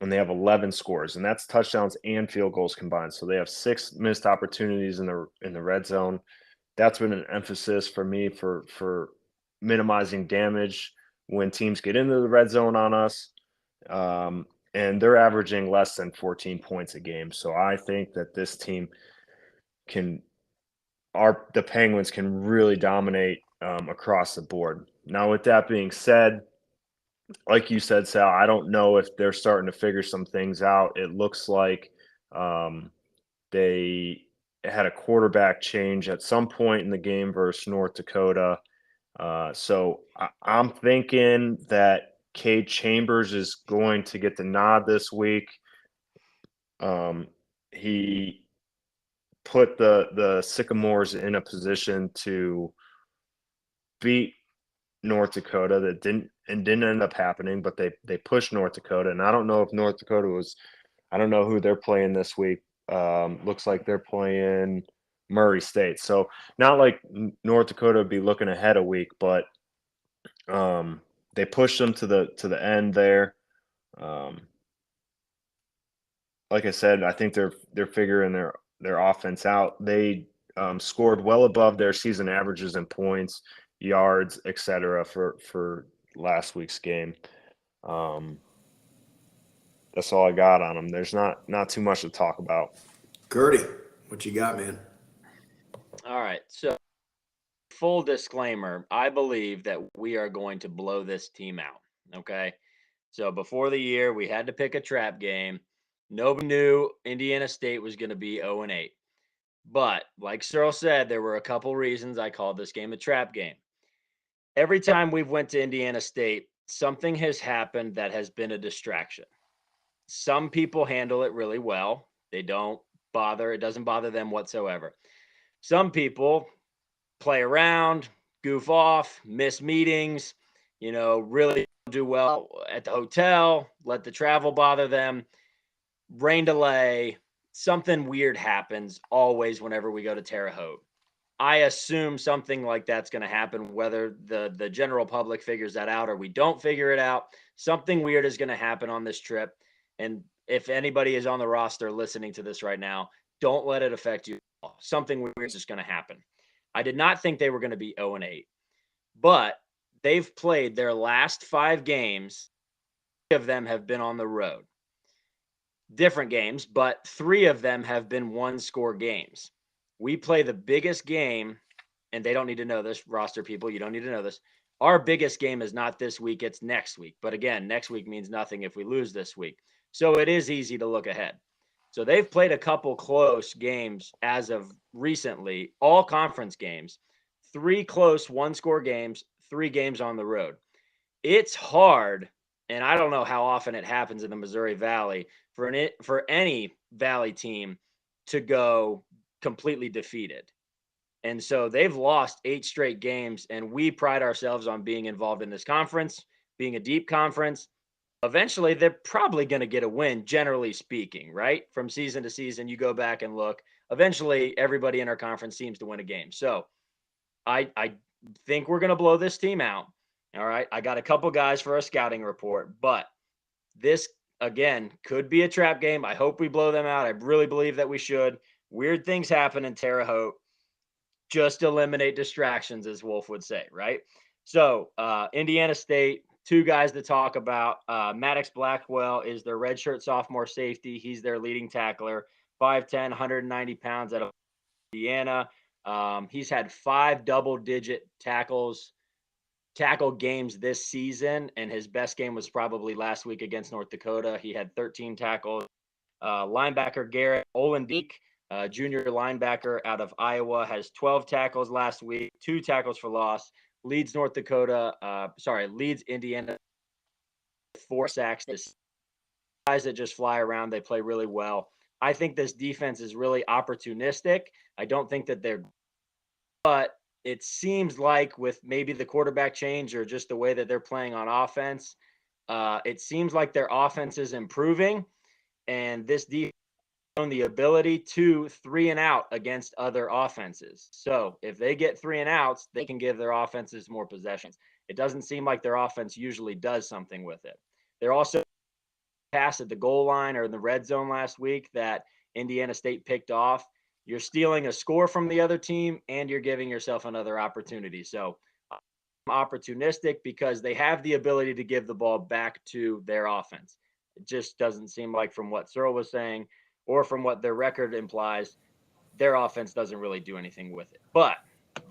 and they have 11 scores, and that's touchdowns and field goals combined. So they have 6 missed opportunities in the red zone. That's been an emphasis for me for minimizing damage when teams get into the red zone on us. And they're averaging less than 14 points a game. So I think that this team the Penguins can really dominate across the board. Now, with that being said, like you said, Sal, I don't know if they're starting to figure some things out. It looks like they had a quarterback change at some point in the game versus North Dakota. So I'm thinking that Cade Chambers is going to get the nod this week. He put the Sycamores in a position to beat North Dakota that didn't end up happening, but they pushed North Dakota. And I don't know if North Dakota I don't know who they're playing this week. Looks like they're playing Murray State. So not like North Dakota would be looking ahead a week, but they pushed them to the end there. Like I said, I think they're figuring their offense out. They scored well above their season averages in points, yards, etc. for last week's game. That's all I got on them. There's not too much to talk about. Curdy, what you got, man? All right. So, full disclaimer, I believe that we are going to blow this team out. Okay. So, before the year, we had to pick a trap game. Nobody knew Indiana State was going to be 0-8. But, like Searle said, there were a couple reasons I called this game a trap game. Every time we've went to Indiana State, something has happened that has been a distraction. Some people handle it really well. They don't bother. It doesn't bother them whatsoever. Some people play around, goof off, miss meetings, really do well at the hotel, let the travel bother them, rain delay, something weird happens always whenever we go to Terre Haute. I assume something like that's going to happen, whether the general public figures that out or we don't figure it out. Something weird is going to happen on this trip. And if anybody is on the roster listening to this right now, don't let it affect you. Something weird is just going to happen. I did not think they were going to be 0-8, but they've played their last 5 games. 3 of them have been on the road. Different games, but 3 of them have been 1-score games. We play the biggest game, and they don't need to know this, roster people. You don't need to know this. Our biggest game is not this week, it's next week. But again, next week means nothing if we lose this week. So it is easy to look ahead. So they've played a couple close games as of recently, all conference games, 3 close 1-score games, 3 games on the road. It's hard, and I don't know how often it happens in the Missouri Valley for any Valley team to go completely defeated. And so they've lost 8 straight games, and we pride ourselves on being involved in this conference, being a deep conference. Eventually, they're probably going to get a win, generally speaking, right? From season to season, you go back and look. Eventually, everybody in our conference seems to win a game. So I think we're going to blow this team out. All right. I got a couple guys for a scouting report, but this, again, could be a trap game. I hope we blow them out. I really believe that we should. Weird things happen in Terre Haute. Just eliminate distractions, as Wolf would say, right? So Indiana State, 2 guys to talk about. Maddox Blackwell is their redshirt sophomore safety. He's their leading tackler, 5'10", 190 pounds out of Indiana. He's had 5 double-digit tackle games this season, and his best game was probably last week against North Dakota. He had 13 tackles. Linebacker Garrett Olendik, junior linebacker out of Iowa, has 12 tackles last week, 2 tackles for loss. Leads Indiana 4 sacks. This guys that just fly around, they play really well. I think this defense is really opportunistic. I don't think that but it seems like with maybe the quarterback change or just the way that they're playing on offense, it seems like their offense is improving, and this defense the ability to 3 and out against other offenses. So if they get 3 and outs, they can give their offenses more possessions. It doesn't seem like their offense usually does something with it. They're also passed at the goal line or in the red zone last week that Indiana State picked off. You're stealing a score from the other team, and you're giving yourself another opportunity. So I'm opportunistic because they have the ability to give the ball back to their offense. It just doesn't seem like, from what Searle was saying, or from what their record implies, their offense doesn't really do anything with it. But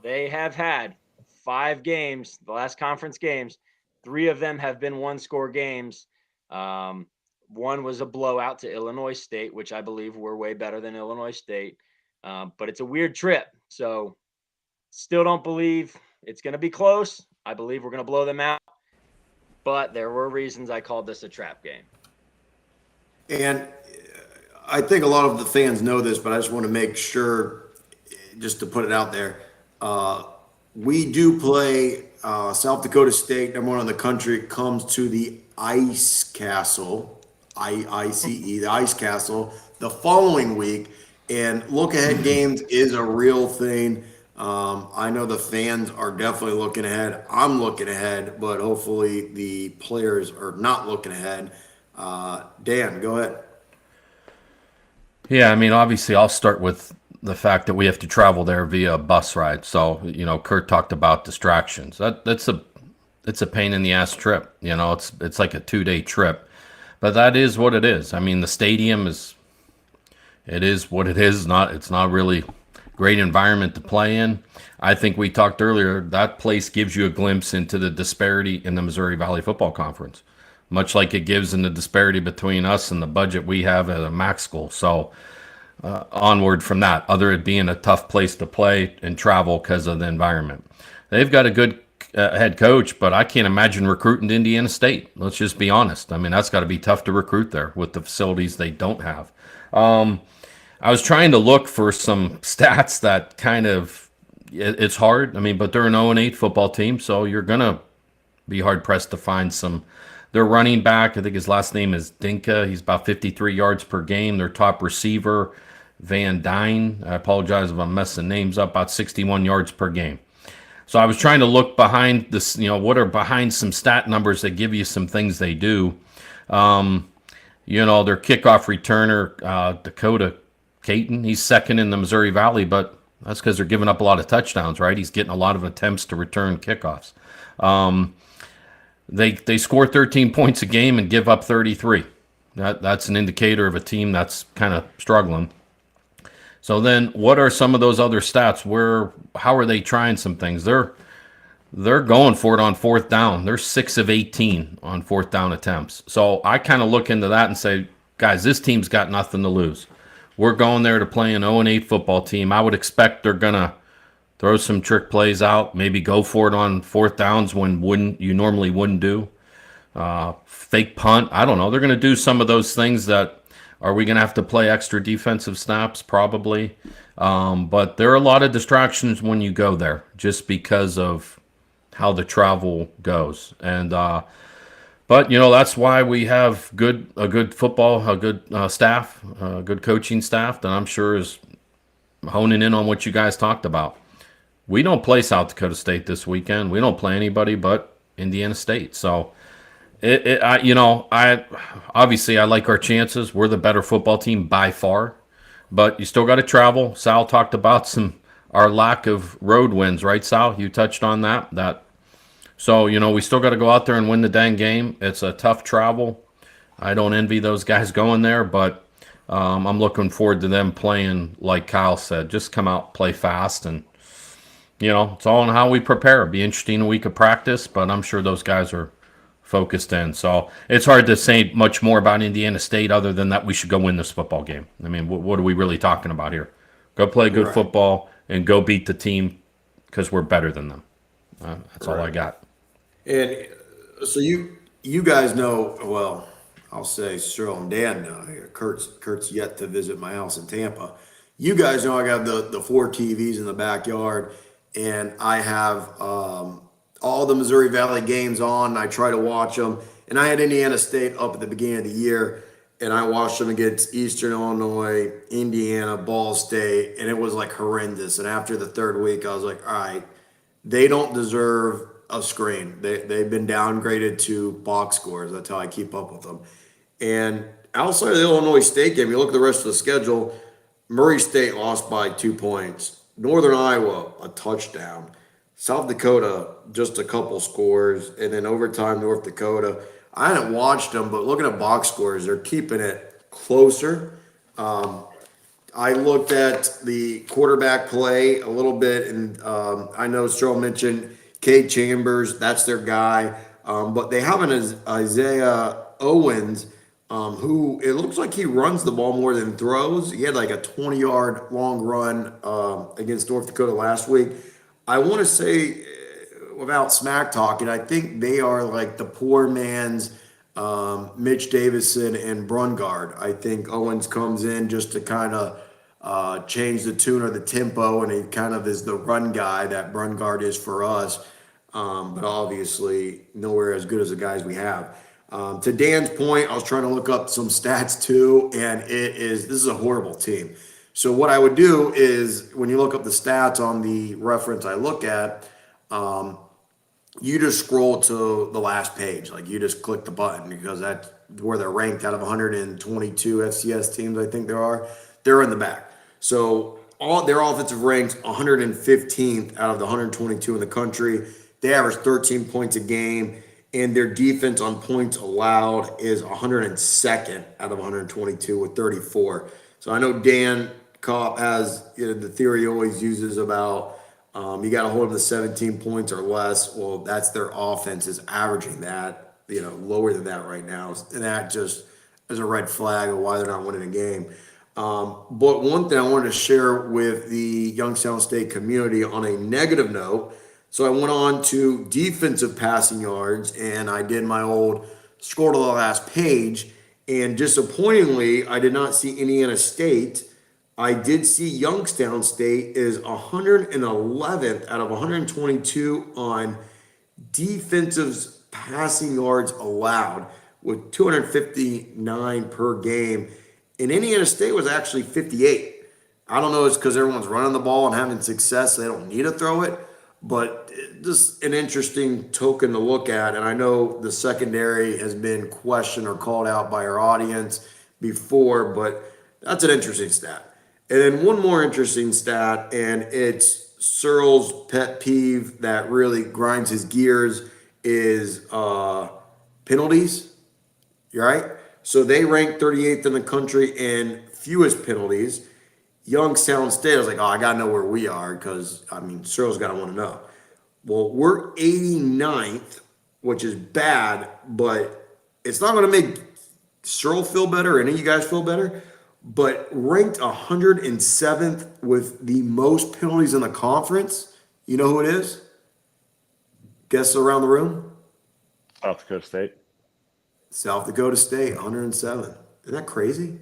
they have had 5 games, the last conference games, 3 of them have been 1-score games. One was a blowout to Illinois State, which I believe we're way better than Illinois State. But it's a weird trip. So still don't believe it's going to be close. I believe we're going to blow them out. But there were reasons I called this a trap game. And I think a lot of the fans know this, but I just want to make sure, just to put it out there. We do play South Dakota State, number 1 in the country, comes to the Ice Castle, ICE, the Ice Castle, the following week. And look-ahead games is a real thing. I know the fans are definitely looking ahead. I'm looking ahead, but hopefully the players are not looking ahead. Dan, go ahead. Yeah, I mean, obviously, I'll start with the fact that we have to travel there via a bus ride. So, Kurt talked about distractions. It's a pain in the ass trip. It's like a 2-day trip, but that is what it is. I mean, the stadium is what it is. It's not really great environment to play in. I think we talked earlier, that place gives you a glimpse into the disparity in the Missouri Valley Football Conference, much like it gives in the disparity between us and the budget we have at a MAC school. So onward from that, other it being a tough place to play and travel because of the environment. They've got a good head coach, but I can't imagine recruiting to Indiana State. Let's just be honest. I mean, that's got to be tough to recruit there with the facilities they don't have. I was trying to look for some stats that kind of it's hard. I mean, but they're an 0-8 football team, so you're gonna be hard pressed to find some. Their running back, I think his last name is Dinka. He's about 53 yards per game. Their top receiver, Van Dyne. I apologize if I'm messing names up. About 61 yards per game. So I was trying to look behind this, what are behind some stat numbers that give you some things they do. Their kickoff returner, Dakota Caton, he's second in the Missouri Valley, but that's because they're giving up a lot of touchdowns, right? He's getting a lot of attempts to return kickoffs. They score 13 points a game and give up 33. That's an indicator of a team that's kind of struggling. So then, what are some of those other stats? How are they trying some things? They're going for it on fourth down. They're 6 of 18 on fourth down attempts. So I kind of look into that and say, guys, this team's got nothing to lose. We're going there to play an 0-8 football team. I would expect they're gonna throw some trick plays out, maybe go for it on fourth downs when you normally wouldn't do. Fake punt. I don't know. They're going to do some of those things that. Are we going to have to play extra defensive snaps? Probably. But there are a lot of distractions when you go there just because of how the travel goes. And but that's why we have a good football, a good staff, a good coaching staff that I'm sure is honing in on what you guys talked about. We don't play South Dakota State this weekend. We don't play anybody but Indiana State. So I obviously I like our chances. We're the better football team by far, but you still got to travel. Sal talked about our lack of road wins, right, Sal? You touched on that. So we still got to go out there and win the dang game. It's a tough travel. I don't envy those guys going there, but I'm looking forward to them playing like Kyle said. Just come out, play fast, and it's all on how we prepare. It'll be interesting a week of practice, but I'm sure those guys are focused in. So it's hard to say much more about Indiana State other than that we should go win this football game. I mean, what are we really talking about here? Go play good football and go beat the team because we're better than them. That's all I got. And so you guys know, well, I'll say Cyril and Dan know. Kurt's yet to visit my house in Tampa. You guys know I got the 4 TVs in the backyard, and I have all the Missouri Valley games on. I try to watch them. And I had Indiana State up at the beginning of the year, and I watched them against Eastern Illinois, Indiana, Ball State, and it was like horrendous. And after the third week, I was like, all right, they don't deserve a screen. They've been downgraded to box scores. That's how I keep up with them. And outside of the Illinois State game, you look at the rest of the schedule, Murray State lost by 2 points. Northern Iowa, a touchdown. South Dakota, just a couple scores, and then overtime, North Dakota. I hadn't watched them, but looking at box scores, they're keeping it closer. I looked at the quarterback play a little bit, and I know Stroh mentioned Cade Chambers. That's their guy. But they have an Isaiah Owens, who it looks like he runs the ball more than throws. He had like a 20-yard long run against North Dakota last week. I want to say, without smack talking, I think they are like the poor man's Mitch Davison and Brungard. I think Owens comes in just to kind of change the tune or the tempo, and he kind of is the run guy that Brungard is for us. But obviously nowhere as good as the guys we have. To Dan's point, I was trying to look up some stats too, and this is a horrible team. So what I would do is when you look up the stats on the reference I look at, you just scroll to the last page. Like you just click the button because that's where they're ranked out of 122 FCS teams, I think there are. They're in the back. So all their offensive ranks 115th out of the 122 in the country. They average 13 points a game, and their defense on points allowed is 102nd out of 122 with 34. So I know Dan Kopp has the theory he always uses about you got to hold them to 17 points or less. Well, that's their offense is averaging that, lower than that right now. And that just is a red flag of why they're not winning a game. But one thing I wanted to share with the Youngstown State community on a negative note, So I went on to defensive passing yards and I did my old score to the last page. And disappointingly, I did not see Indiana State. I did see Youngstown State is 111th out of 122 on defensive passing yards allowed with 259 per game. And Indiana State was actually 58. I don't know, it's because everyone's running the ball and having success, so they don't need to throw it. But just an interesting token to look at. And I know the secondary has been questioned or called out by our audience before, but that's an interesting stat. And then one more interesting stat, and it's Searle's pet peeve that really grinds his gears is penalties. You're right. So they rank 38th in the country in fewest penalties. Youngstown State, I was like, oh, I gotta know where we are because I mean, Searle's gotta want to know. Well, we're 89th, which is bad, but it's not gonna make Searle feel better or any of you guys feel better. But ranked 107th with the most penalties in the conference. You know who it is? Guess around the room? South Dakota State. South Dakota State, 107. Isn't that crazy?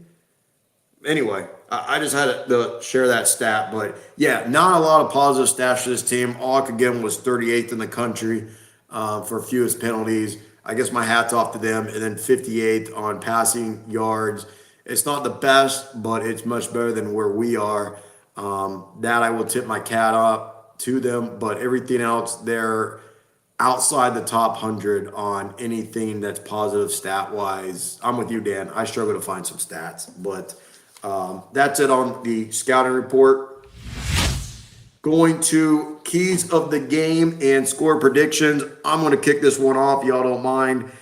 Anyway, I just had to share that stat. But yeah, not a lot of positive stats for this team. All I could give them was 38th in the country for fewest penalties. I guess my hat's off to them. And then 58th on passing yards. It's not the best, but it's much better than where we are. That I will tip my cat up to them. But everything else, they're outside the top 100 on anything that's positive stat wise. I'm with you, Dan. I struggle to find some stats, but that's it on the scouting report. Going to keys of the game and score predictions. I'm going to kick this one off. Y'all don't mind.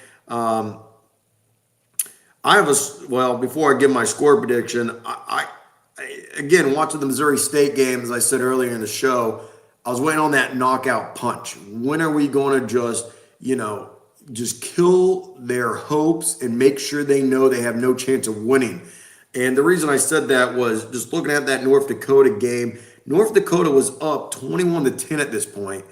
Before I give my score prediction, I again, watching the Missouri State game, as I said earlier in the show, I was waiting on that knockout punch. When are we going to just kill their hopes and make sure they know they have no chance of winning? And the reason I said that was just looking at that North Dakota game. North Dakota was up 21-10 at this point,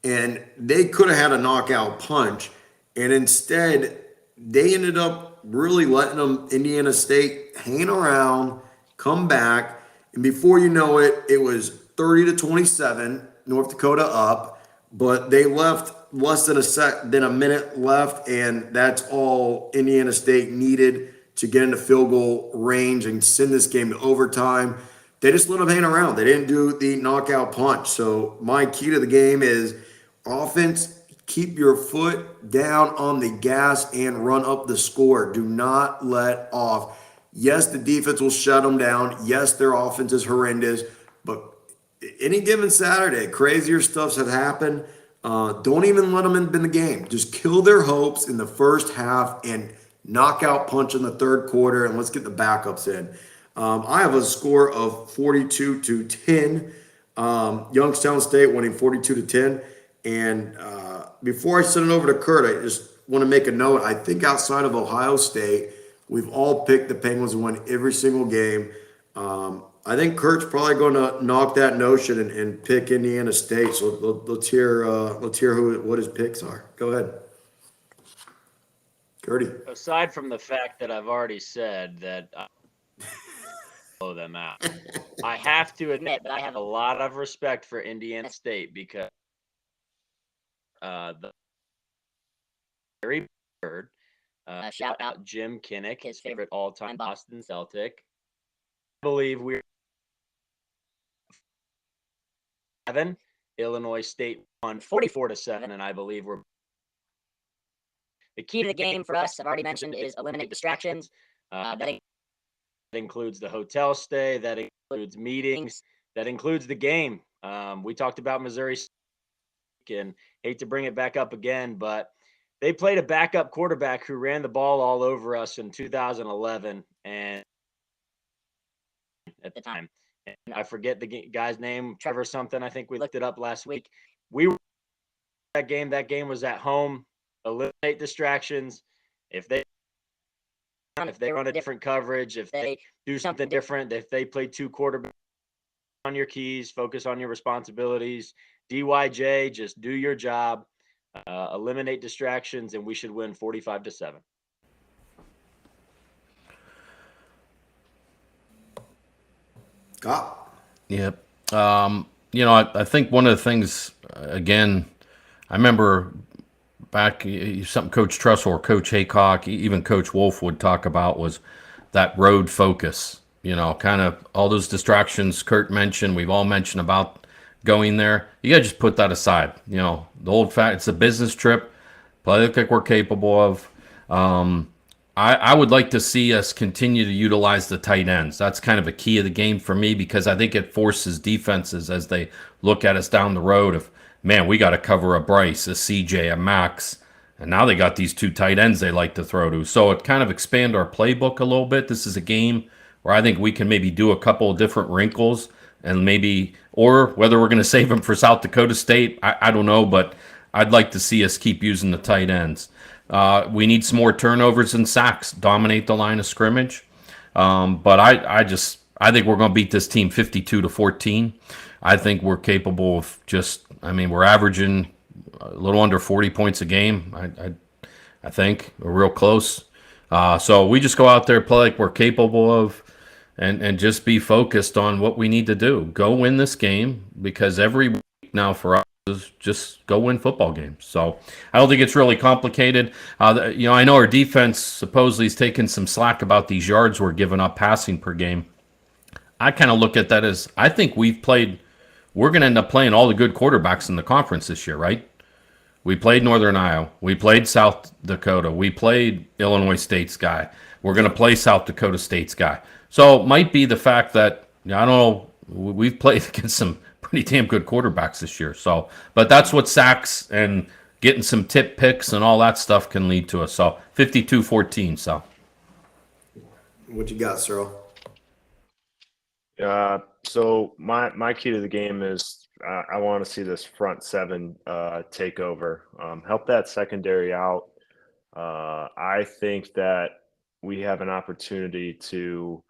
and they could have had a knockout punch. And instead, they ended up really letting Indiana State hang around, come back, and before you know it, it was 30-27, North Dakota up, but they left less than a minute left, and that's all Indiana State needed to get into field goal range and send this game to overtime. They just let them hang around. They didn't do the knockout punch. So my key to the game is offense, keep your foot down on the gas and run up the score. Do not let off. Yes, the defense will shut them down. Yes, their offense is horrendous. But any given Saturday, crazier stuffs have happened. Don't even let them in the game. Just kill their hopes in the first half and knockout punch in the third quarter, and let's get the backups in. I have a score of 42-10. Youngstown State winning 42-10. And before I send it over to Kurt, I just want to make a note. I think outside of Ohio State, we've all picked the Penguins to win every single game. I think Kurt's probably going to knock that notion and pick Indiana State. So let's hear what his picks are. Go ahead, Kurtie. Aside from the fact that I've already said that I blow them out, I have to admit that I have a lot of respect for Indiana State because the Larry Bird, shout out Jim Kinnick, his favorite all-time Boston Celtic. I believe we're 7. Illinois State won 44-7, and I believe we're the key to the game for us. I've already mentioned is eliminate distractions. That includes the hotel stay. That includes meetings. That includes the game. We talked about Missouri State and hate to bring it back up again, but they played a backup quarterback who ran the ball all over us in 2011 and at the time. And I forget the guy's name, Trevor something. I think we looked it up last week. We were that game. That game was at home. Eliminate distractions. If they run a different coverage, if they do something different, if they play 2 quarterbacks on your keys, focus on your responsibilities. DYJ, just do your job, eliminate distractions, and we should win 45-7. Yep. I think one of the things, again, I remember back, something Coach Trussell or Coach Haycock, even Coach Wolf would talk about was that road focus. Kind of all those distractions Kurt mentioned, we've all mentioned about going there. You got to just put that aside. The old fact, it's a business trip. Play like we're capable of. I would like to see us continue to utilize the tight ends. That's kind of a key of the game for me because I think it forces defenses as they look at us down the road of, man, we got to cover a Bryce, a CJ, a Max, and now they got these two tight ends they like to throw to. So it kind of expand our playbook a little bit. This is a game where I think we can maybe do a couple of different wrinkles and maybe, or whether we're going to save them for South Dakota State, I don't know, but I'd like to see us keep using the tight ends. We need some more turnovers and sacks, dominate the line of scrimmage. But I think we're going to beat this team 52-14. I think we're capable of we're averaging a little under 40 points a game. I think we're real close. So we just go out there, play like we're capable of, and just be focused on what we need to do. Go win this game because every week now for us is just go win football games. So I don't think it's really complicated. I know our defense supposedly is taking some slack about these yards we're giving up passing per game. I kind of look at that as I think we're going to end up playing all the good quarterbacks in the conference this year, right? We played Northern Iowa. We played South Dakota. We played Illinois State's guy. We're going to play South Dakota State's guy. So it might be the fact that, I don't know, we've played against some pretty damn good quarterbacks this year. So, but that's what sacks and getting some tip picks and all that stuff can lead to us. So 52-14. So What you got, Cyril? So my key to the game is I want to see this front seven take over, help that secondary out. I think that we have an opportunity to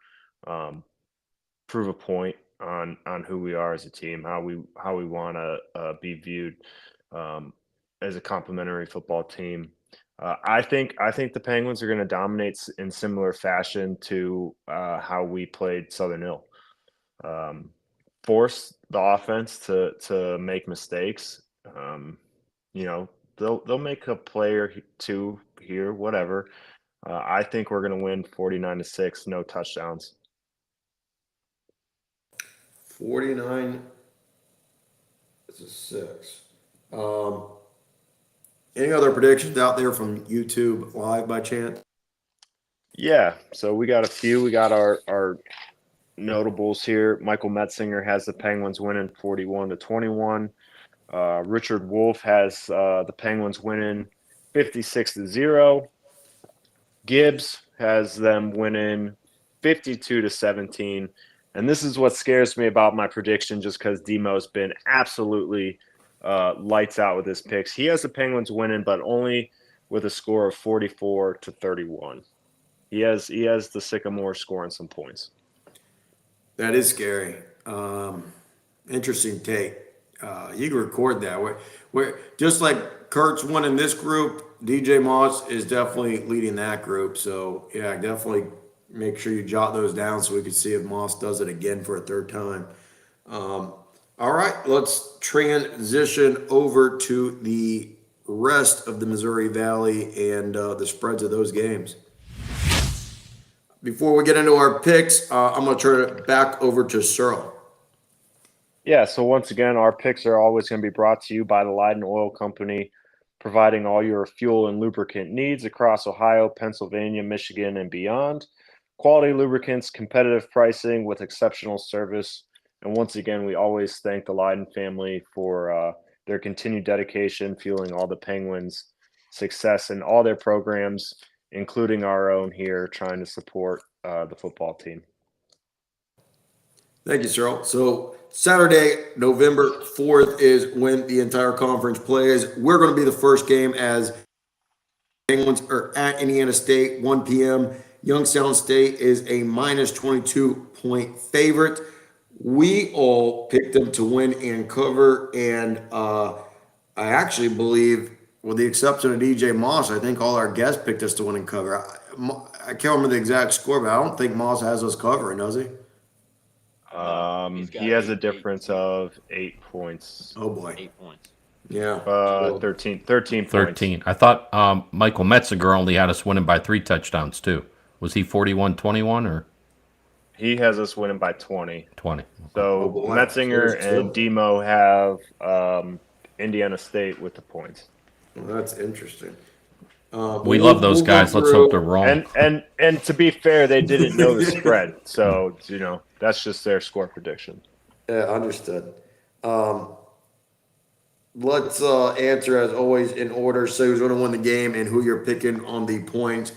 prove a point on who we are as a team, how we want to be viewed as a complementary football team. I think the Penguins are going to dominate in similar fashion to how we played Southern Hill. Force the offense to make mistakes. They'll make a play or two here, whatever. I think we're going to win 49-6, no touchdowns. 49-6. Any other predictions out there from YouTube Live by chance? Yeah, so we got a few. We got our notables here. Michael Metzinger has the Penguins winning 41-21. Richard Wolf has the Penguins winning 56-0. Gibbs has them winning 52-17. And this is what scares me about my prediction, just because Demo's been absolutely lights out with his picks. He has the Penguins winning, but only with a score of 44-31. He has the Sycamore scoring some points. That is scary. Interesting take. You can record that. We're just like Kurt's one in this group. DJ Moss is definitely leading that group. So yeah, definitely make sure you jot those down so we can see if Moss does it again for a third time. All right, let's transition over to the rest of the Missouri Valley and the spreads of those games. Before we get into our picks, I'm going to turn it back over to Cyril. Yeah, so once again, our picks are always going to be brought to you by the Leiden Oil Company, providing all your fuel and lubricant needs across Ohio, Pennsylvania, Michigan, and beyond. Quality lubricants, competitive pricing with exceptional service. And once again, we always thank the Leiden family for their continued dedication, fueling all the Penguins' success in all their programs, including our own here, trying to support the football team. Thank you, Cyril. So Saturday, November 4th is when the entire conference plays. We're going to be the first game as Penguins are at Indiana State, 1 p.m. Youngstown State is a minus 22-point favorite. We all picked them to win and cover, and I actually believe, with the exception of DJ Moss, I think all our guests picked us to win and cover. I can't remember the exact score, but I don't think Moss has us covering, does he? No, he's got He has a eight difference of 8 points. Oh boy, 8 points. yeah. 13 points. 13. I thought Michael Metziger only had us winning by 3 touchdowns, too. Was he 41-21 or He has us winning by 20. 20? So Oh, boy. Metzinger Cheers, and too. Demo have Indiana State with the points. Well, that's interesting. We love those guys. Let's hope they're wrong. And to be fair, they didn't know the spread, so that's just their score prediction. Yeah, understood. Let's answer as always in order. So who's going to win the game and who you're picking on the points.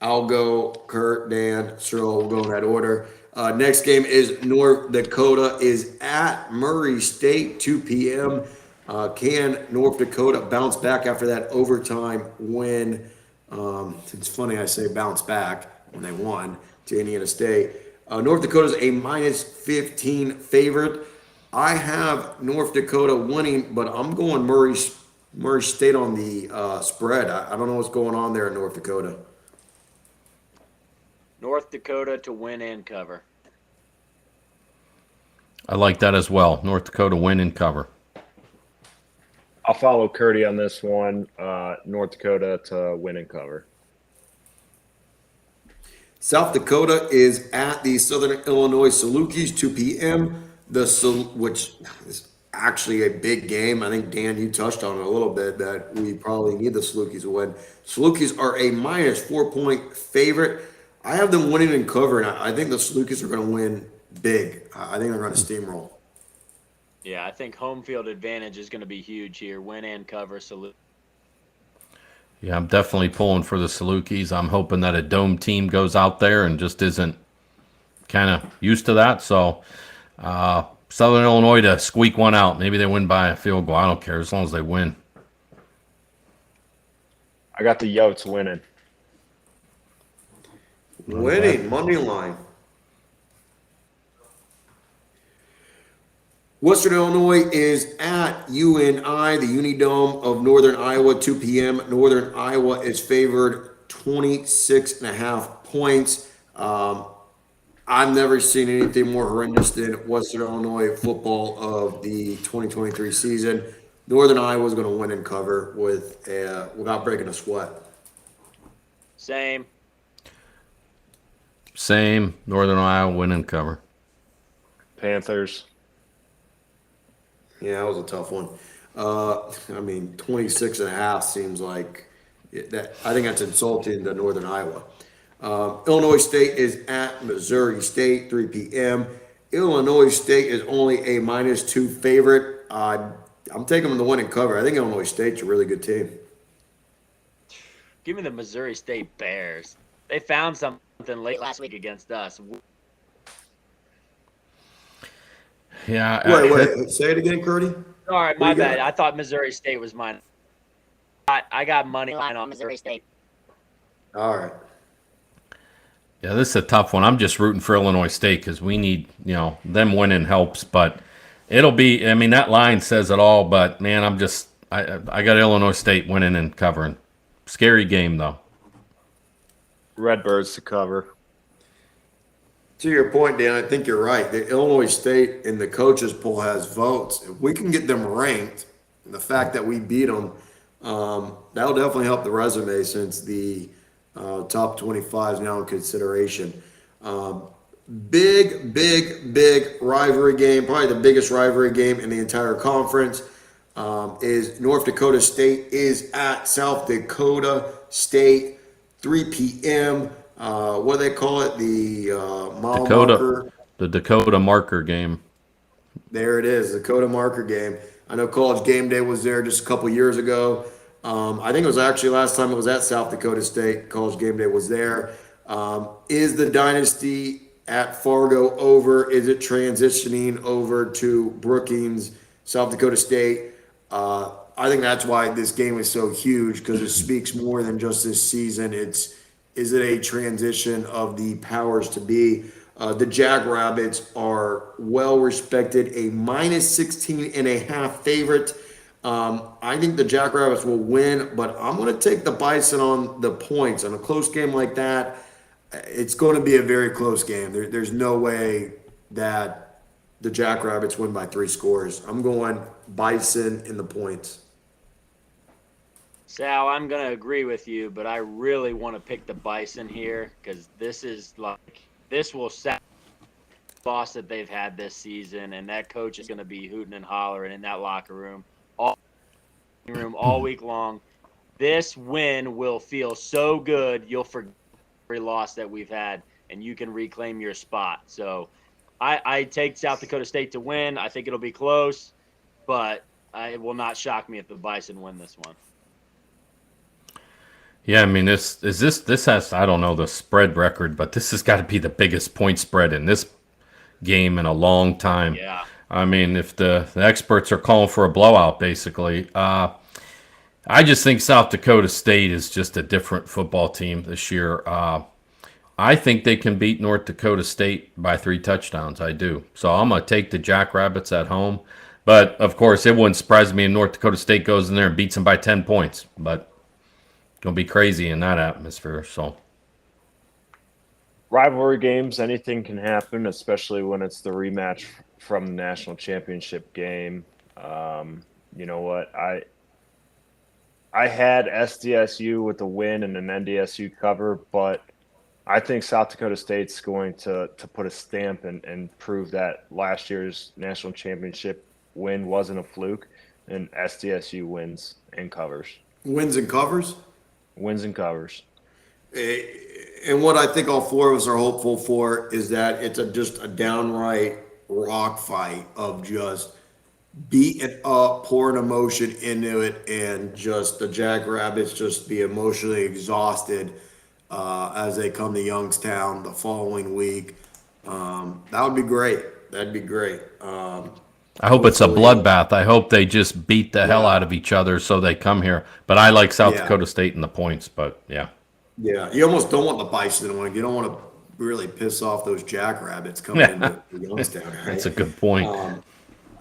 I'll go Kurt, Dan, Cyril. We'll go in that order. Next game is North Dakota is at Murray State, 2 p.m. Can North Dakota bounce back after that overtime win? It's funny I say bounce back when they won to Indiana State. North Dakota's a minus 15 favorite. I have North Dakota winning, but I'm going Murray State on the spread. I don't know what's going on there in North Dakota. North Dakota to win and cover. I like that as well. North Dakota win and cover. I'll follow Curdy on this one. North Dakota to win and cover. South Dakota is at the Southern Illinois Salukis, 2 p.m. Which is actually a big game. I think, Dan, you touched on it a little bit, that we probably need the Salukis to win. Salukis are a minus 4-point favorite. I have them winning and covering. I think the Salukis are going to win big. I think they're going to steamroll. Yeah, I think home field advantage is going to be huge here. Win and cover. Salute. Yeah, I'm definitely pulling for the Salukis. I'm hoping that a dome team goes out there and just isn't kind of used to that. So Southern Illinois to squeak one out. Maybe they win by a field goal. I don't care as long as they win. I got the Yotes winning. Winning, money line. Western Illinois is at UNI, the Unidome of Northern Iowa, 2 p.m. Northern Iowa is favored 26.5 points. I've never seen anything more horrendous than Western Illinois football of the 2023 season. Northern Iowa is going to win and cover without breaking a sweat. Same. Northern Iowa win and cover. Panthers. Yeah, that was a tough one. 26.5 seems like that. I think that's insulting to Northern Iowa. Illinois State is at Missouri State, 3 p.m. Illinois State is only a minus 2 favorite. I'm taking them to win and cover. I think Illinois State's a really good team. Give me the Missouri State Bears. They found something late last week against us. Yeah. Wait. Say it again, Curdy. All right, my you got? bad. I thought Missouri State was mine. I got money line on Missouri State. All right. Yeah, this is a tough one. I'm just rooting for Illinois State because we need, them winning helps. But it'll be, that line says it all. But, man, I got Illinois State winning and covering. Scary game, though. Redbirds to cover. To your point, Dan, I think you're right. The Illinois State in the coaches poll has votes. If we can get them ranked, the fact that we beat them, that'll definitely help the resume since the top 25 is now in consideration. Big rivalry game, probably the biggest rivalry game in the entire conference, is North Dakota State is at South Dakota State, 3 p.m. What do they call it? The mile marker. The Dakota marker game. There it is, the Dakota marker game. I know College Game Day was there just a couple years ago. I think it was actually last time it was at South Dakota State. College Game Day was there. Is the dynasty at Fargo over? Is it transitioning over to Brookings, South Dakota State? I think that's why this game is so huge, because it speaks more than just this season. Is it a transition of the powers to be? The Jackrabbits are well respected, a minus 16.5 favorite. I think the Jackrabbits will win, but I'm going to take the Bison on the points. On a close game like that, it's going to be a very close game. There's no way that the Jackrabbits win by 3 scores. I'm going Bison in the points. Sal, I'm going to agree with you, but I really want to pick the Bison here because this will set the loss that they've had this season, and that coach is going to be hooting and hollering in that locker room all week long. This win will feel so good, you'll forget every loss that we've had, and you can reclaim your spot. So I take South Dakota State to win. I think it'll be close, but it will not shock me if the Bison win this one. Yeah, I mean, this has, I don't know the spread record, but this has got to be the biggest point spread in this game in a long time. Yeah. I mean, if the experts are calling for a blowout, basically, I just think South Dakota State is just a different football team this year. I think they can beat North Dakota State by 3 touchdowns. I do. So I'm going to take the Jackrabbits at home. But, of course, it wouldn't surprise me if North Dakota State goes in there and beats them by 10 points. But it's going to be crazy in that atmosphere. So Rivalry games, anything can happen, especially when it's the rematch from the national championship game. You know what? I had SDSU with the win and an NDSU cover, but I think South Dakota State's going to put a stamp and prove that last year's national championship win wasn't a fluke, and SDSU wins and covers. Wins and covers? Wins and covers. And what I think all 4 of us are hopeful for is that it's just a downright rock fight of just beating up, pouring emotion into it, and just the Jackrabbits just be emotionally exhausted as they come to Youngstown the following week. That would be great. That'd be great. I hope it's a bloodbath. I hope they just beat the hell out of each other so they come here. But I like South Dakota State in the points, but yeah. Yeah, you almost don't want the Bison to win. You don't want to really piss off those Jackrabbits coming into Youngstown. Right? That's a good point.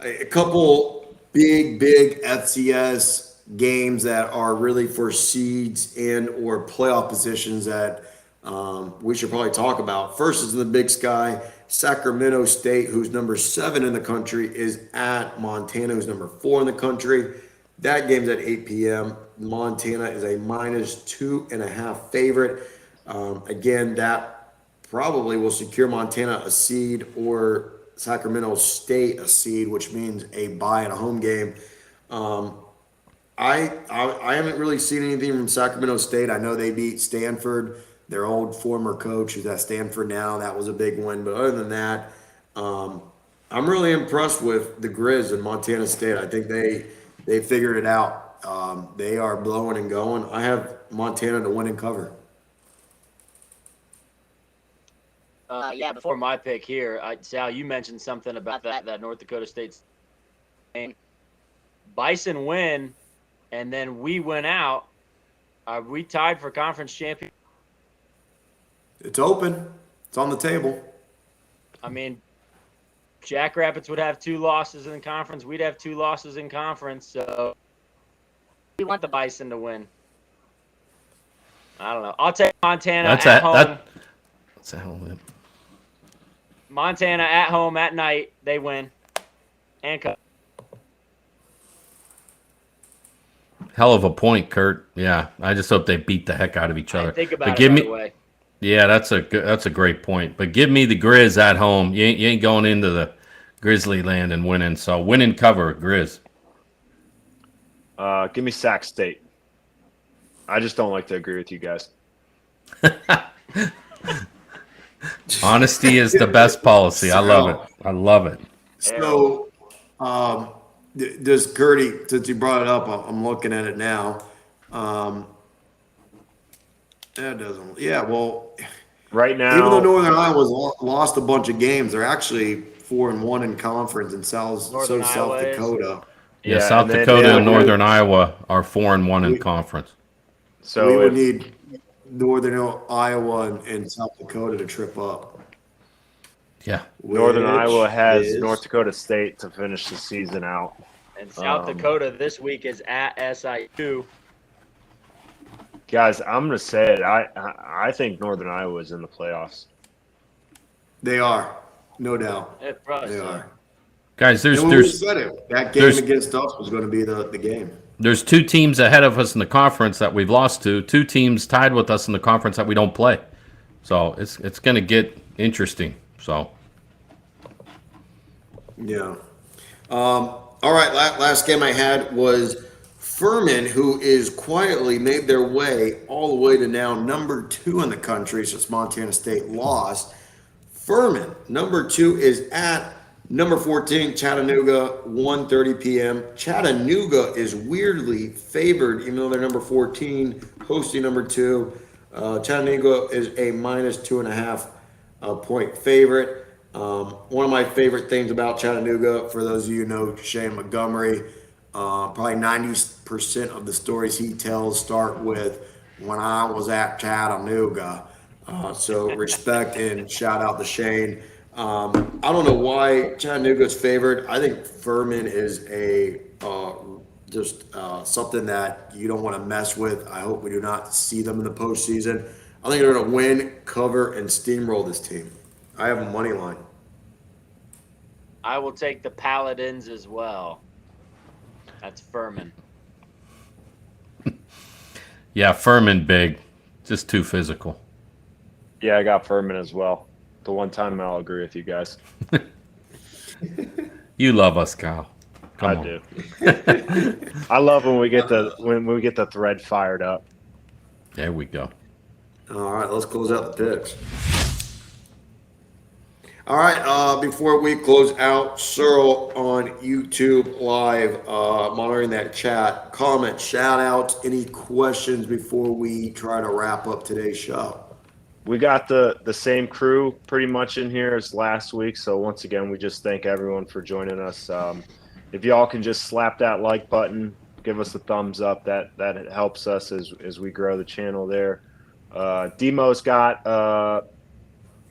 A couple big FCS games that are really for seeds and or playoff positions that we should probably talk about. First is in the Big Sky. Sacramento State, who's number 7 in the country, is at Montana, who's number 4 in the country. That game's at 8 p.m. Montana is a minus 2.5 favorite. Again, that probably will secure Montana a seed or Sacramento State a seed, which means a bye in a home game. I haven't really seen anything from Sacramento State. I know they beat Stanford, their old former coach who's at Stanford now. That was a big win. But other than that, I'm really impressed with the Grizz and Montana State. I think they figured it out. They are blowing and going. I have Montana to win and cover. Before my pick here, Sal, you mentioned something about that North Dakota State's game. Bison win, and then we went out. Are we tied for conference champion? It's open. It's on the table. I mean, Jackrabbits would have 2 losses in conference. We'd have 2 losses in conference. So we want the Bison to win. I don't know. I'll take Montana at home. That's a hell of it. Montana at home at night. They win. And cover. Hell of a point, Kurt. Yeah, I just hope they beat the heck out of each other. Think about it right away. Yeah, that's a great point. But give me the Grizz at home. You ain't going into the Grizzly land and winning. So win and cover, Grizz. Give me Sac State. I just don't like to agree with you guys. Honesty is the best policy. I love it. I love it. So, does Gertie, since you brought it up, I'm looking at it now. That doesn't. Yeah, well, right now, even though Northern Iowa's lost a bunch of games, they're actually 4-1 in conference, and South Dakota. Yeah, South Dakota and Northern Iowa are 4-1 in conference. So we would need Northern Iowa and South Dakota to trip up. Yeah. Northern Iowa which has is North Dakota State to finish the season out. And South Dakota this week is at SIU. Guys, I'm going to say it. I think Northern Iowa is in the playoffs. they are, no doubt. It probably They so. are. Guys, And when we said it, that game against us was going to be the game. there's two teams ahead of us in the conference that we've lost to. Two teams tied with us in the conference that we don't play. So it's going to get interesting. So Yeah. All right. Last game I had was Furman, who is quietly made their way all the way to now number 2 in the country since Montana State lost. Furman, number 2, is at number 14, Chattanooga, 1:30 p.m. Chattanooga is weirdly favored, even though they're number 14, hosting number 2. Chattanooga is a -2.5 point favorite. One of my favorite things about Chattanooga, for those of you who know Shane Montgomery, probably 90% of the stories he tells start with "when I was at Chattanooga." So respect and shout out to Shane. I don't know why Chattanooga's favored. I think Furman is a something that you don't want to mess with. I hope we do not see them in the postseason. I think they're going to win, cover, and steamroll this team. I have a money line. I will take the Paladins as well. That's Furman. yeah, Furman big, just too physical. Yeah, I got Furman as well. The one time I'll agree with you guys. You love us, Kyle. Come I on. do. I love when we get the thread fired up. There we go. All right, let's close out the picks. All right, before we close out, Searle on YouTube Live, monitoring that chat. Comments, shout outs, any questions before we try to wrap up today's show? We got the same crew pretty much in here as last week. So once again, we just thank everyone for joining us. If y'all can just slap that like button, give us a thumbs up. That helps us as we grow the channel there. Demo's got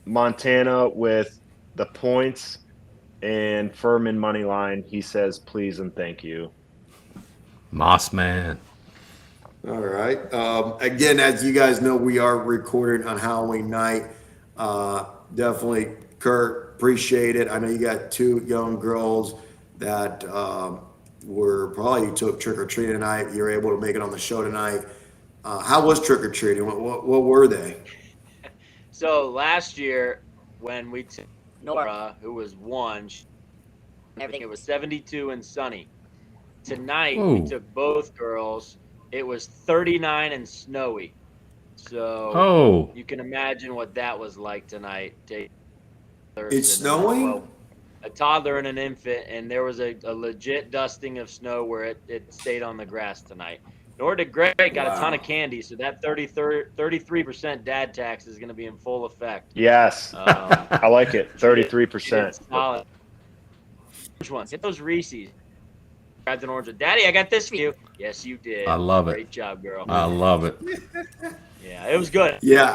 Montana with the points and Furman money line. He says please and thank you. Moss man. All right. Again, as you guys know, we are recording on Halloween night. Definitely, Kurt, appreciate it. I know you got 2 young girls that you took trick-or-treating tonight. You were able to make it on the show tonight. How was trick-or-treating? What were they? So last year, when we took Nora, who was 1, everything, it was 72 and sunny. Tonight, we took both girls. It was 39 and snowy. So you can imagine what that was like tonight. It's snowing? A toddler and an infant, and there was a legit dusting of snow where it stayed on the grass tonight. Nor did Greg got a ton of candy, so that 33% dad tax is going to be in full effect. Yes. I like it. 33%. Solid. Which ones? Get those Reese's. Grabbed an orange one. Daddy, I got this for you. Yes, you did. I love it. Great job, girl. I love it. Yeah, it was good. Yeah,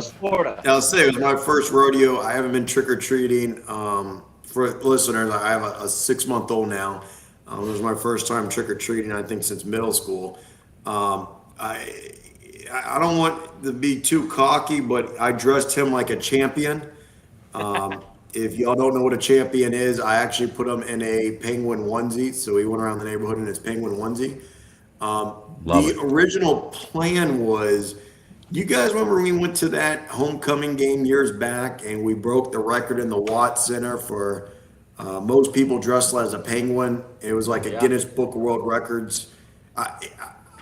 Florida. I'll say it was my first rodeo. I haven't been trick-or-treating. For listeners, I have a 6-month-old now. It was my first time trick-or-treating, I think, since middle school. I don't want to be too cocky, but I dressed him like a champion. If y'all don't know what a champion is, I actually put him in a penguin onesie, so he went around the neighborhood in his penguin onesie. The original plan was, you guys remember when we went to that homecoming game years back and we broke the record in the Watt Center for most people dressed as a penguin? It was like a Guinness Book of World Records.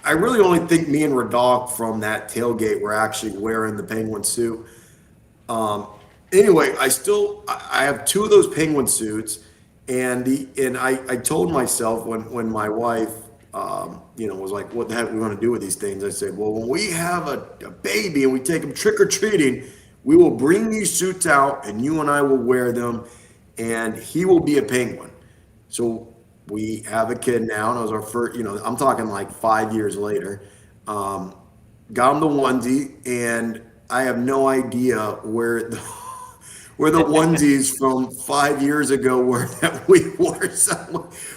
I really only think me and Radak from that tailgate were actually wearing the penguin suit. Anyway, I have 2 of those penguin suits, and I told myself when my wife was like, what the heck we want to do with these things? I said, well, when we have a baby and we take him trick-or-treating, we will bring these suits out and you and I will wear them and he will be a penguin. So we have a kid now, and it was our first, I'm talking like 5 years later. Got him the onesie, and I have no idea where we're the onesies from 5 years ago where that we wore.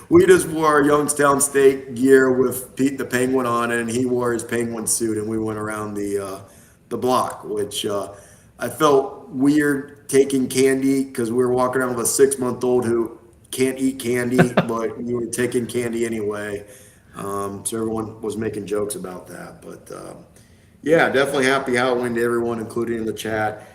We just wore our Youngstown State gear with Pete the Penguin on it, and he wore his Penguin suit, and we went around the block, which I felt weird taking candy because we were walking around with a 6-month-old who can't eat candy, but we were taking candy anyway. So everyone was making jokes about that, but yeah, definitely happy Halloween to everyone, including in the chat.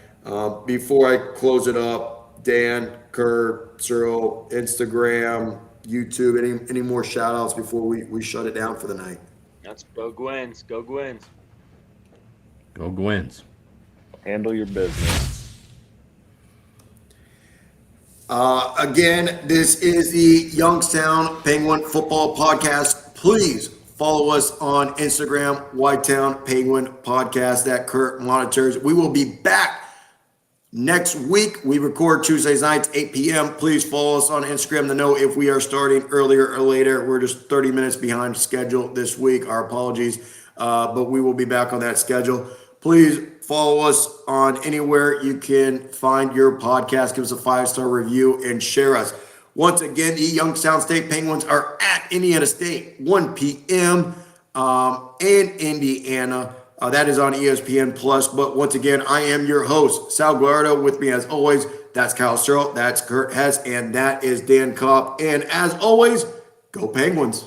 Before I close it up, Dan, Kurt, Cyril, Instagram, YouTube, any more shout outs before we shut it down for the night? Let's go Gwens. Go Gwens. Go Gwens. Handle your business. Again, this is the Youngstown Penguin Football Podcast. Please follow us on Instagram, Whitetown Penguin Podcast, that Kurt monitors. We will be back next week. We record Tuesdays nights, 8 p.m. Please follow us on Instagram to know if we are starting earlier or later. We're just 30 minutes behind schedule this week. Our apologies, but we will be back on that schedule. Please follow us on anywhere you can find your podcast. Give us a 5-star review and share us. Once again, the Youngstown State Penguins are at Indiana State, 1 p.m. In Indiana. That is on ESPN Plus. But once again, I am your host, Sal Guardo. With me as always, that's Kyle Searle, that's Kurt Hess, and that is Dan Kopp. And as always, go Penguins.